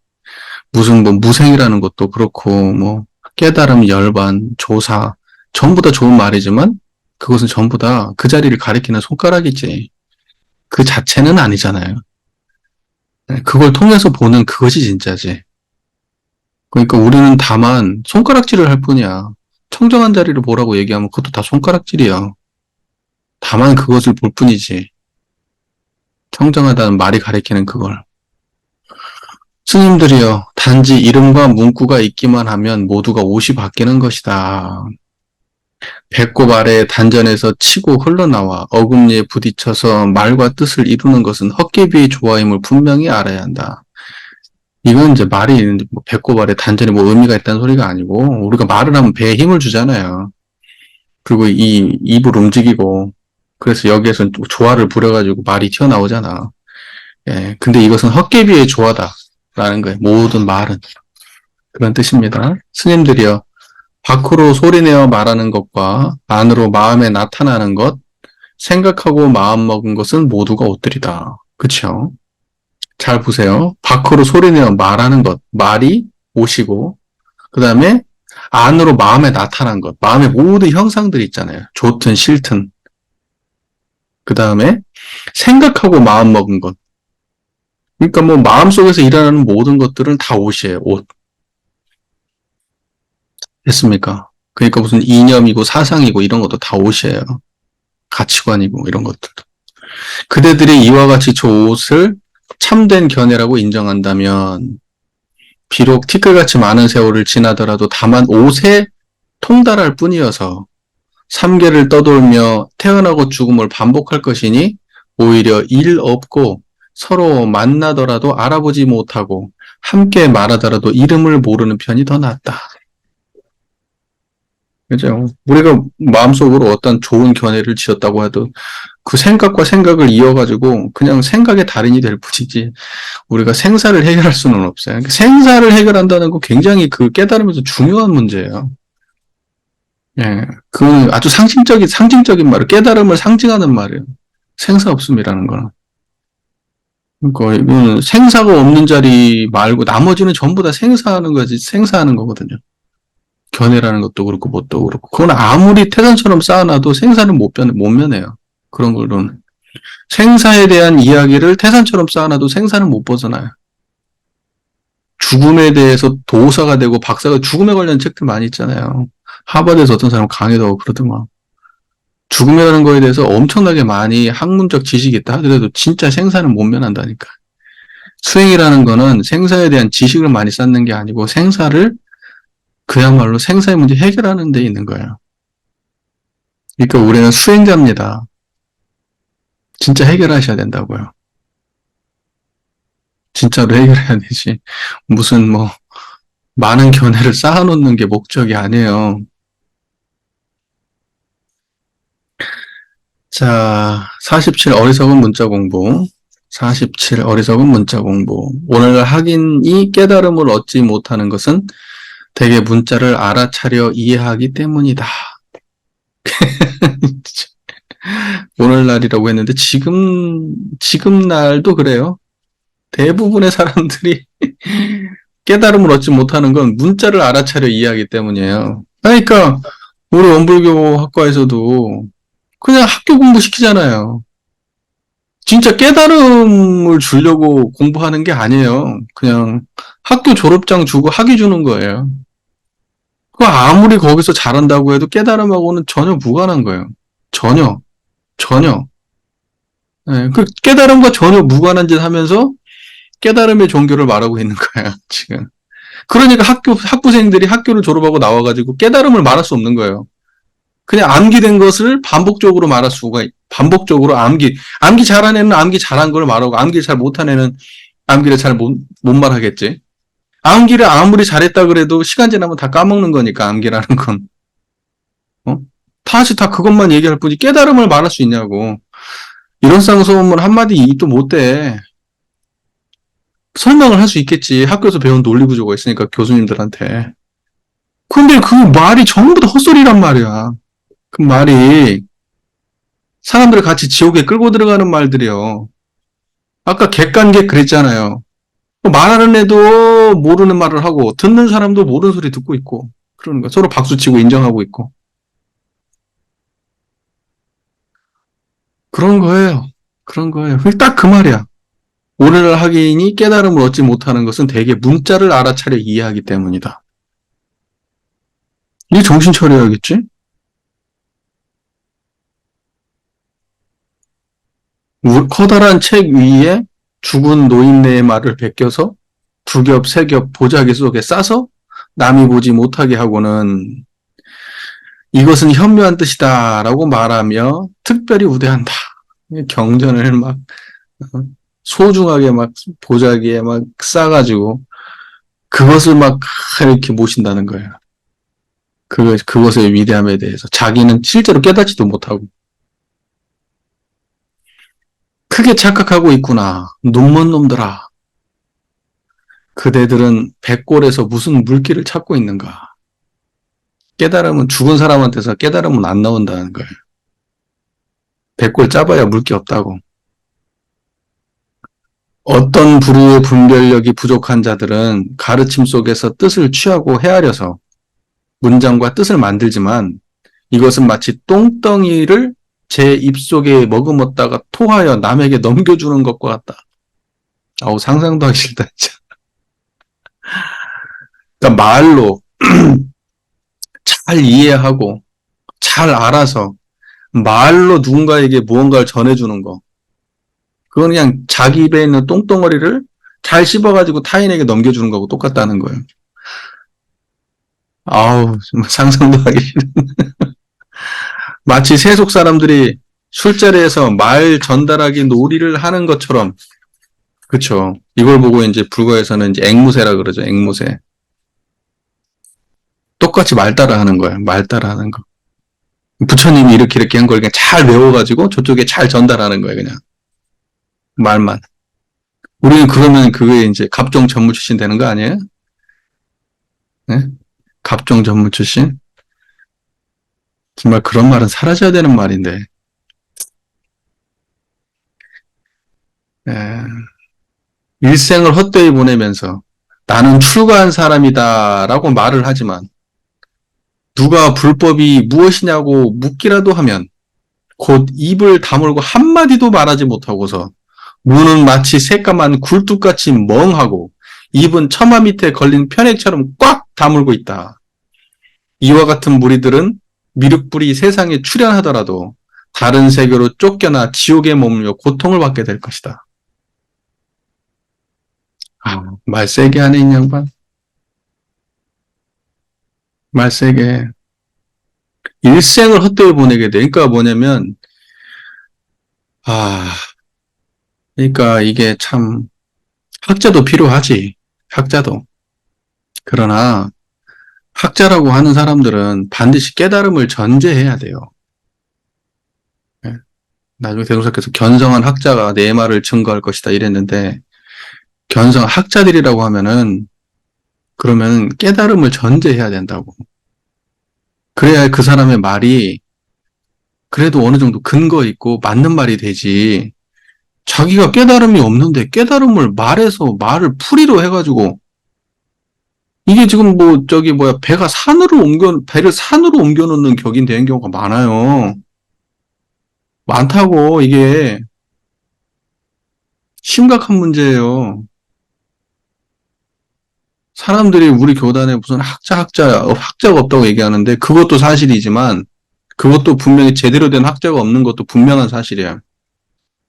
무슨 무생이라는 것도 그렇고, 깨달음, 열반, 조사, 전부 다 좋은 말이지만, 그것은 전부 다 그 자리를 가리키는 손가락이지. 그 자체는 아니잖아요. 그걸 통해서 보는 그것이 진짜지. 그러니까 우리는 다만 손가락질을 할 뿐이야. 청정한 자리를 보라고 얘기하면 그것도 다 손가락질이야. 다만 그것을 볼 뿐이지. 청정하다는 말이 가리키는 그걸. 스님들이여, 단지 이름과 문구가 있기만 하면 모두가 옷이 바뀌는 것이다. 배꼽 아래 단전에서 치고 흘러나와 어금니에 부딪혀서 말과 뜻을 이루는 것은 헛개비의 조화임을 분명히 알아야 한다. 이건 이제 말이 배꼽 아래 단전에 의미가 있다는 소리가 아니고, 우리가 말을 하면 배에 힘을 주잖아요. 그리고 이 입을 움직이고, 그래서 여기에서 조화를 부려가지고 말이 튀어나오잖아. 예, 근데 이것은 헛개비의 조화다라는 거예요. 모든 말은. 그런 뜻입니다. 스님들이여, 밖으로 소리내어 말하는 것과 안으로 마음에 나타나는 것, 생각하고 마음먹은 것은 모두가 옷들이다. 그쵸? 잘 보세요. 밖으로 소리내어 말하는 것, 말이 옷이고, 그 다음에 안으로 마음에 나타난 것, 마음의 모든 형상들이 있잖아요. 좋든 싫든. 그 다음에 생각하고 마음먹은 것. 그러니까 마음속에서 일어나는 모든 것들은 다 옷이에요. 옷. 됐습니까? 그러니까 무슨 이념이고 사상이고 이런 것도 다 옷이에요. 가치관이고 이런 것들도. 그대들이 이와 같이 저 옷을 참된 견해라고 인정한다면 비록 티끌같이 많은 세월을 지나더라도 다만 옷에 통달할 뿐이어서 삼계를 떠돌며 태어나고 죽음을 반복할 것이니 오히려 일 없고 서로 만나더라도 알아보지 못하고 함께 말하더라도 이름을 모르는 편이 더 낫다. 그죠? 우리가 마음속으로 어떤 좋은 견해를 지었다고 해도 그 생각과 생각을 이어가지고 그냥 생각의 달인이 될 뿐이지 우리가 생사를 해결할 수는 없어요. 생사를 해결한다는 거 굉장히 그 깨달으면서 중요한 문제예요. 예, 그건 아주 상징적인 말이에요. 깨달음을 상징하는 말이에요. 생사 없음이라는 거는. 그러니까 이거는 생사가 없는 자리 말고 나머지는 전부 다 생사하는 거지, 생사하는 거거든요. 견해라는 것도 그렇고 뭣도 그렇고 그건 아무리 태산처럼 쌓아놔도 생사는 못 면해요. 그런 걸로는 생사에 대한 이야기를 태산처럼 쌓아놔도 생사는 못 벗어나요. 죽음에 대해서 도사가 되고 박사가 죽음에 관련 책들 많이 있잖아요. 하버드에서 어떤 사람 강의도 하고 그러더만. 죽음이라는 거에 대해서 엄청나게 많이 학문적 지식이 있다 하더라도 진짜 생사는 못 면한다니까. 수행이라는 거는 생사에 대한 지식을 많이 쌓는 게 아니고 생사를 그야말로 생사의 문제 해결하는 데 있는 거예요. 그러니까 우리는 수행자입니다. 진짜 해결하셔야 된다고요. 진짜로 해결해야 되지. 무슨 뭐 많은 견해를 쌓아놓는 게 목적이 아니에요. 자, 47 어리석은 문자 공부. 47 어리석은 문자 공부. 오늘 학인이 깨달음을 얻지 못하는 것은 대개 문자를 알아차려 이해하기 때문이다. 오늘날이라고 했는데 지금 날도 그래요. 대부분의 사람들이 깨달음을 얻지 못하는 건 문자를 알아차려 이해하기 때문이에요. 그러니까 우리 원불교 학과에서도 그냥 학교 공부 시키잖아요. 진짜 깨달음을 주려고 공부하는 게 아니에요. 그냥 학교 졸업장 주고 학위 주는 거예요. 그 아무리 거기서 잘한다고 해도 깨달음하고는 전혀 무관한 거예요. 전혀. 네, 그 깨달음과 전혀 무관한 짓 하면서 깨달음의 종교를 말하고 있는 거예요, 지금. 그러니까 학부생들이 학교를 졸업하고 나와가지고 깨달음을 말할 수 없는 거예요. 그냥 암기된 것을 반복적으로 말할 수가, 반복적으로 암기 잘한 애는 암기 잘한 걸 말하고, 암기 잘 못한 애는 암기를 잘 못 말하겠지. 암기를 아무리 잘했다 그래도 시간 지나면 다 까먹는 거니까, 암기라는 건. 다시 다 그것만 얘기할 뿐이 깨달음을 말할 수 있냐고. 이런 쌍소문 한마디 또 못돼. 설명을 할 수 있겠지. 학교에서 배운 논리 구조가 있으니까 교수님들한테. 근데 그 말이 전부 다 헛소리란 말이야. 그 말이 사람들을 같이 지옥에 끌고 들어가는 말들이요. 아까 객관객 그랬잖아요. 말하는 애도 모르는 말을 하고 듣는 사람도 모르는 소리 듣고 있고 그러는 거야. 서로 박수치고 인정하고 있고. 그런 거예요. 딱 그 말이야. 오늘날 학인이 깨달음을 얻지 못하는 것은 대개 문자를 알아차려 이해하기 때문이다. 이게 정신 차려야겠지? 커다란 책 위에 죽은 노인네의 말을 베껴서 두 겹, 세 겹 보자기 속에 싸서 남이 보지 못하게 하고는 이것은 현묘한 뜻이다 라고 말하며 특별히 우대한다. 경전을 막 소중하게 막 보자기에 막 싸가지고 그것을 막 이렇게 모신다는 거예요. 그것의 위대함에 대해서 자기는 실제로 깨닫지도 못하고 크게 착각하고 있구나. 눈먼 놈들아. 그대들은 백골에서 무슨 물기를 찾고 있는가. 깨달음은 죽은 사람한테서 깨달음은 안 나온다는 거예요. 백골 짜봐야 물기 없다고. 어떤 부류의 분별력이 부족한 자들은 가르침 속에서 뜻을 취하고 헤아려서 문장과 뜻을 만들지만 이것은 마치 똥덩이를 제 입속에 머금었다가 토하여 남에게 넘겨주는 것과 같다. 아우 상상도 하기 싫다 진짜. 그러니까 말로 잘 이해하고 잘 알아서 말로 누군가에게 무언가를 전해주는 거. 그건 그냥 자기 입에 있는 똥덩어리를 잘 씹어가지고 타인에게 넘겨주는 거하고 똑같다는 거예요. 아우 상상도 하기 싫은. 마치 세속 사람들이 술자리에서 말 전달하기 놀이를 하는 것처럼, 그쵸. 이걸 보고 이제 불교에서는 이제 앵무새라 그러죠, 앵무새. 똑같이 말 따라 하는 거예요, 말 따라 하는 거. 부처님이 이렇게 한 걸 그냥 잘 외워가지고 저쪽에 잘 전달하는 거예요, 그냥. 말만. 우리는 그러면 그게 이제 갑종 전무 출신 되는 거 아니에요? 네? 갑종 전무 출신? 정말 그런 말은 사라져야 되는 말인데. 에, 일생을 헛되이 보내면서 나는 출가한 사람이다라고 말을 하지만 누가 불법이 무엇이냐고 묻기라도 하면 곧 입을 다물고 한마디도 말하지 못하고서 눈은 마치 새까만 굴뚝같이 멍하고 입은 처마 밑에 걸린 편액처럼 꽉 다물고 있다. 이와 같은 무리들은 미륵불이 세상에 출현하더라도 다른 세계로 쫓겨나 지옥에 머물며 고통을 받게 될 것이다. 말 세게 하네, 이 양반. 말 세게. 일생을 헛되이 보내게 돼. 그러니까 뭐냐면, 아, 그러니까 이게 참, 학자도 필요하지. 학자도. 그러나, 학자라고 하는 사람들은 반드시 깨달음을 전제해야 돼요. 예. 나중에 대동사께서 견성한 학자가 내 말을 증거할 것이다 이랬는데, 학자들이라고 하면은, 그러면 깨달음을 전제해야 된다고. 그래야 그 사람의 말이 그래도 어느 정도 근거 있고 맞는 말이 되지. 자기가 깨달음이 없는데 깨달음을 말해서 말을 풀이로 해가지고 이게 지금 배를 산으로 옮겨놓는 격이 되는 경우가 많아요. 많다고. 이게 심각한 문제예요. 사람들이 우리 교단에 무슨 학자가 없다고 얘기하는데 그것도 사실이지만 그것도 분명히 제대로 된 학자가 없는 것도 분명한 사실이야.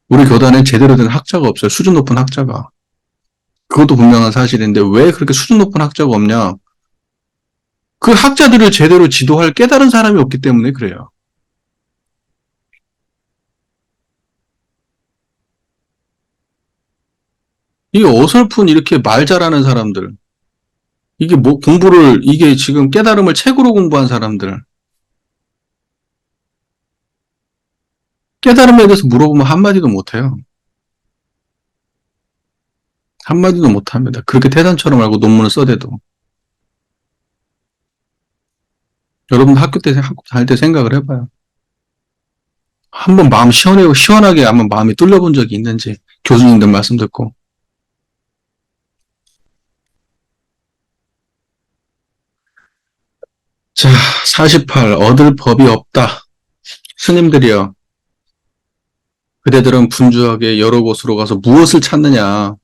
우리 교단에 제대로 된 학자가 없어요. 수준 높은 학자가. 그것도 분명한 사실인데 왜 그렇게 수준 높은 학자가 없냐? 그 학자들을 제대로 지도할 깨달은 사람이 없기 때문에 그래요. 이게 어설픈 이렇게 말 잘하는 사람들, 이게 지금 깨달음을 책으로 공부한 사람들, 깨달음에 대해서 물어보면 한마디도 못해요. 한마디도 못합니다. 그렇게 태산처럼 알고 논문을 써대도. 여러분 학교 다닐 때 생각을 해봐요. 한번 마음 시원하게 한번 마음이 뚫려본 적이 있는지, 교수님들 말씀 듣고. 자, 48. 얻을 법이 없다. 스님들이여, 그대들은 분주하게 여러 곳으로 가서 무엇을 찾느냐.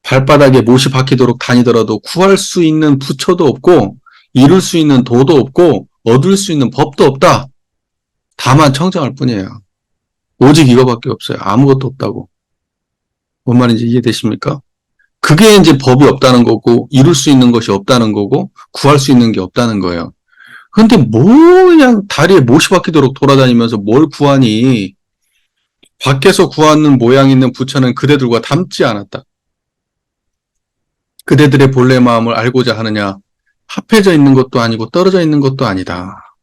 발바닥에 못이 박히도록 다니더라도 구할 수 있는 부처도 없고, 이룰 수 있는 도도 없고, 얻을 수 있는 법도 없다. 다만 청정할 뿐이에요. 오직 이거밖에 없어요. 아무것도 없다고. 뭔 말인지 이해되십니까? 그게 이제 법이 없다는 거고, 이룰 수 있는 것이 없다는 거고, 구할 수 있는 게 없다는 거예요. 근데 그냥 다리에 못이 박히도록 돌아다니면서 뭘 구하니, 밖에서 구하는 모양 있는 부처는 그대들과 닮지 않았다. 그대들의 본래 마음을 알고자 하느냐, 합해져 있는 것도 아니고 떨어져 있는 것도 아니다.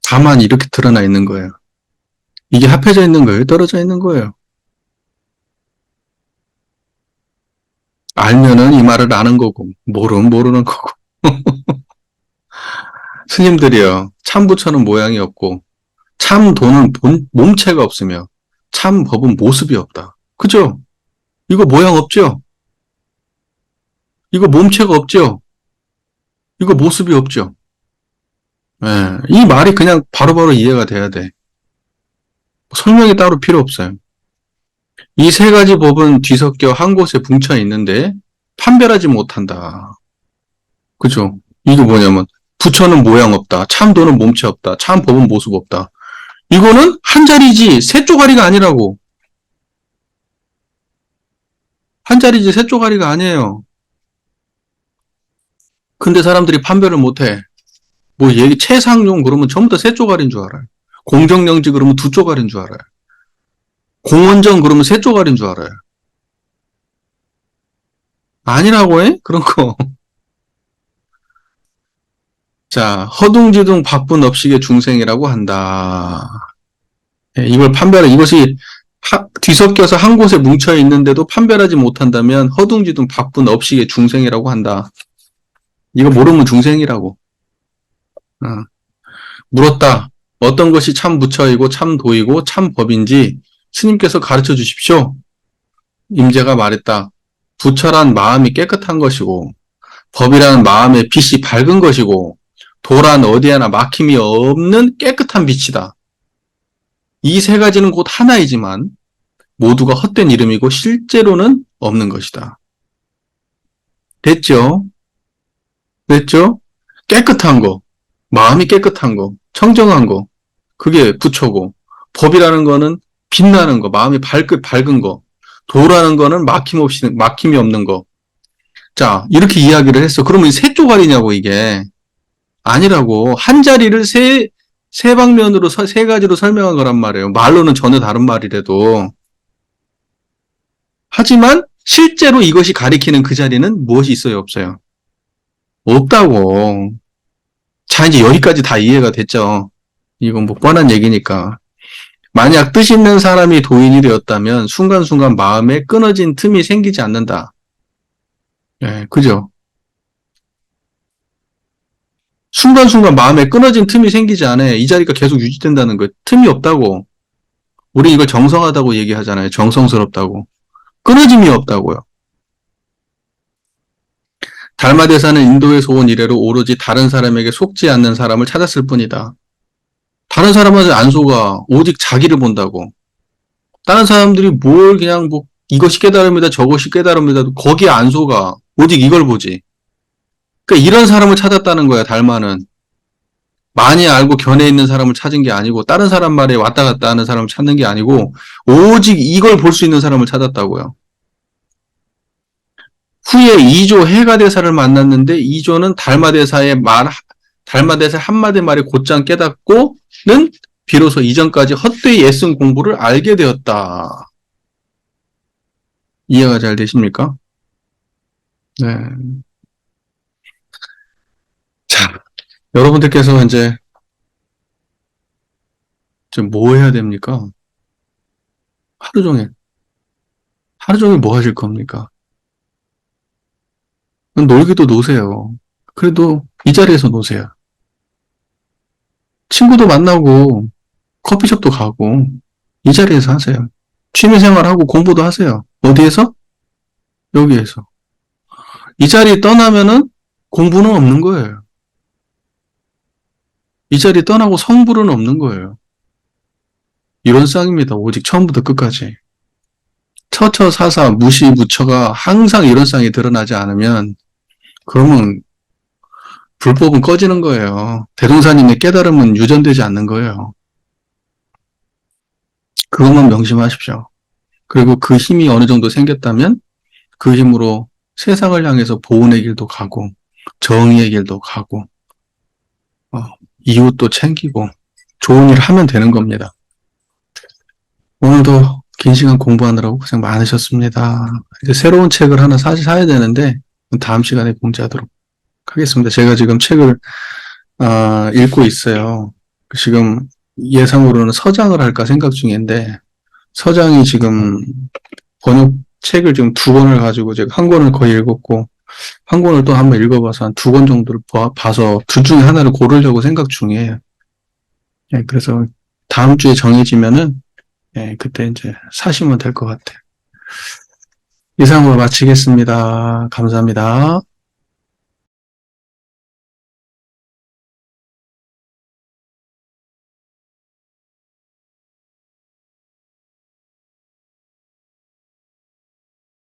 다만 이렇게 드러나 있는 거예요. 이게 합해져 있는 거예요? 떨어져 있는 거예요? 알면은 이 말을 아는 거고, 모르면 모르는 거고. 스님들이요, 참 부처는 모양이 없고, 참 도는 몸체가 없으며, 참 법은 모습이 없다. 그죠? 이거 모양 없죠? 이거 몸체가 없죠? 이거 모습이 없죠? 예, 이 말이 그냥 바로바로 이해가 돼야 돼. 설명이 따로 필요 없어요. 이 세 가지 법은 뒤섞여 한 곳에 뭉쳐 있는데 판별하지 못한다. 그죠? 이게 뭐냐면 부처는 모양 없다. 참도는 몸체 없다. 참법은 모습 없다. 이거는 한 자리지 세 쪼가리가 아니라고. 한 자리지 세 쪼가리가 아니에요. 근데 사람들이 판별을 못해. 최상용 그러면 전부 다 세 쪼가리인 줄 알아요. 공정영지 그러면 두 쪼가리인 줄 알아요. 공원정 그러면 세 쪼가리인 줄 알아요. 아니라고 해? 그런 거. 자, 허둥지둥 바쁜 업식의 중생이라고 한다. 이것이 뒤섞여서 한 곳에 뭉쳐 있는데도 판별하지 못한다면 허둥지둥 바쁜 업식의 중생이라고 한다. 이거 모르면 중생이라고. 어. 물었다. 어떤 것이 참 부처이고 참 도이고 참 법인지 스님께서 가르쳐 주십시오. 임재가 말했다. 부처란 마음이 깨끗한 것이고 법이란 마음의 빛이 밝은 것이고 도란 어디 하나 막힘이 없는 깨끗한 빛이다. 이 세 가지는 곧 하나이지만 모두가 헛된 이름이고 실제로는 없는 것이다. 됐죠? 됐죠? 깨끗한 거, 마음이 깨끗한 거, 청정한 거. 그게 부처고, 법이라는 거는 빛나는 거, 마음이 밝은 거, 도라는 거는 막힘이 없는 거. 자, 이렇게 이야기를 했어. 그러면 세 쪼가리냐고, 이게. 아니라고. 한 자리를 세 방면으로, 세 가지로 설명한 거란 말이에요. 말로는 전혀 다른 말이라도. 하지만, 실제로 이것이 가리키는 그 자리는 무엇이 있어요, 없어요? 없다고. 자, 이제 여기까지 다 이해가 됐죠. 이건 뭐 뻔한 얘기니까. 만약 뜻 있는 사람이 도인이 되었다면 순간순간 마음에 끊어진 틈이 생기지 않는다. 예, 그죠? 순간순간 마음에 끊어진 틈이 생기지 않아요. 이 자리가 계속 유지된다는 거. 틈이 없다고. 우리 이걸 정성하다고 얘기하잖아요. 정성스럽다고. 끊어짐이 없다고요. 달마대사는 인도에서 온 이래로 오로지 다른 사람에게 속지 않는 사람을 찾았을 뿐이다. 다른 사람한테 안 속아. 오직 자기를 본다고. 다른 사람들이 뭘 그냥 뭐 이것이 깨달음이다 저것이 깨달음이다 거기에 안 속아. 오직 이걸 보지. 그러니까 이런 사람을 찾았다는 거야. 달마는. 많이 알고 견해 있는 사람을 찾은 게 아니고 다른 사람 말에 왔다 갔다 하는 사람을 찾는 게 아니고 오직 이걸 볼 수 있는 사람을 찾았다고요. 후에 이조 해가대사를 만났는데 이조는 달마대사의 한마디 말에 곧장 깨닫고는 비로소 이전까지 헛되이 애쓴 공부를 알게 되었다. 이해가 잘 되십니까? 네. 자, 여러분들께서 이제 지금 뭐 해야 됩니까? 하루 종일 뭐 하실 겁니까? 놀기도 노세요. 그래도 이 자리에서 노세요. 친구도 만나고 커피숍도 가고 이 자리에서 하세요. 취미생활하고 공부도 하세요. 어디에서? 여기에서. 이 자리 떠나면은 공부는 없는 거예요. 이 자리 떠나고 성불은 없는 거예요. 이런 쌍입니다. 오직 처음부터 끝까지. 처처사사 무시무처가 항상 이런 쌍이 드러나지 않으면 그러면 불법은 꺼지는 거예요. 대동사님의 깨달음은 유전되지 않는 거예요. 그것만 명심하십시오. 그리고 그 힘이 어느 정도 생겼다면 그 힘으로 세상을 향해서 보온의 길도 가고 정의의 길도 가고 이웃도 챙기고 좋은 일을 하면 되는 겁니다. 오늘도 긴 시간 공부하느라고 고생 많으셨습니다. 이제 새로운 책을 하나 사야 되는데 다음 시간에 공지하도록 하겠습니다. 제가 지금 책을 읽고 있어요. 지금 예상으로는 서장을 할까 생각 중인데 서장이 지금 번역책을 지금 2권을 가지고 제가 1권을 거의 읽었고 1권을 또 한번 읽어봐서 한 2권 정도를 봐서 둘 중에 하나를 고르려고 생각 중이에요. 예, 그래서 다음 주에 정해지면은 예, 그때 이제 사시면 될 것 같아요. 이상으로 마치겠습니다. 감사합니다.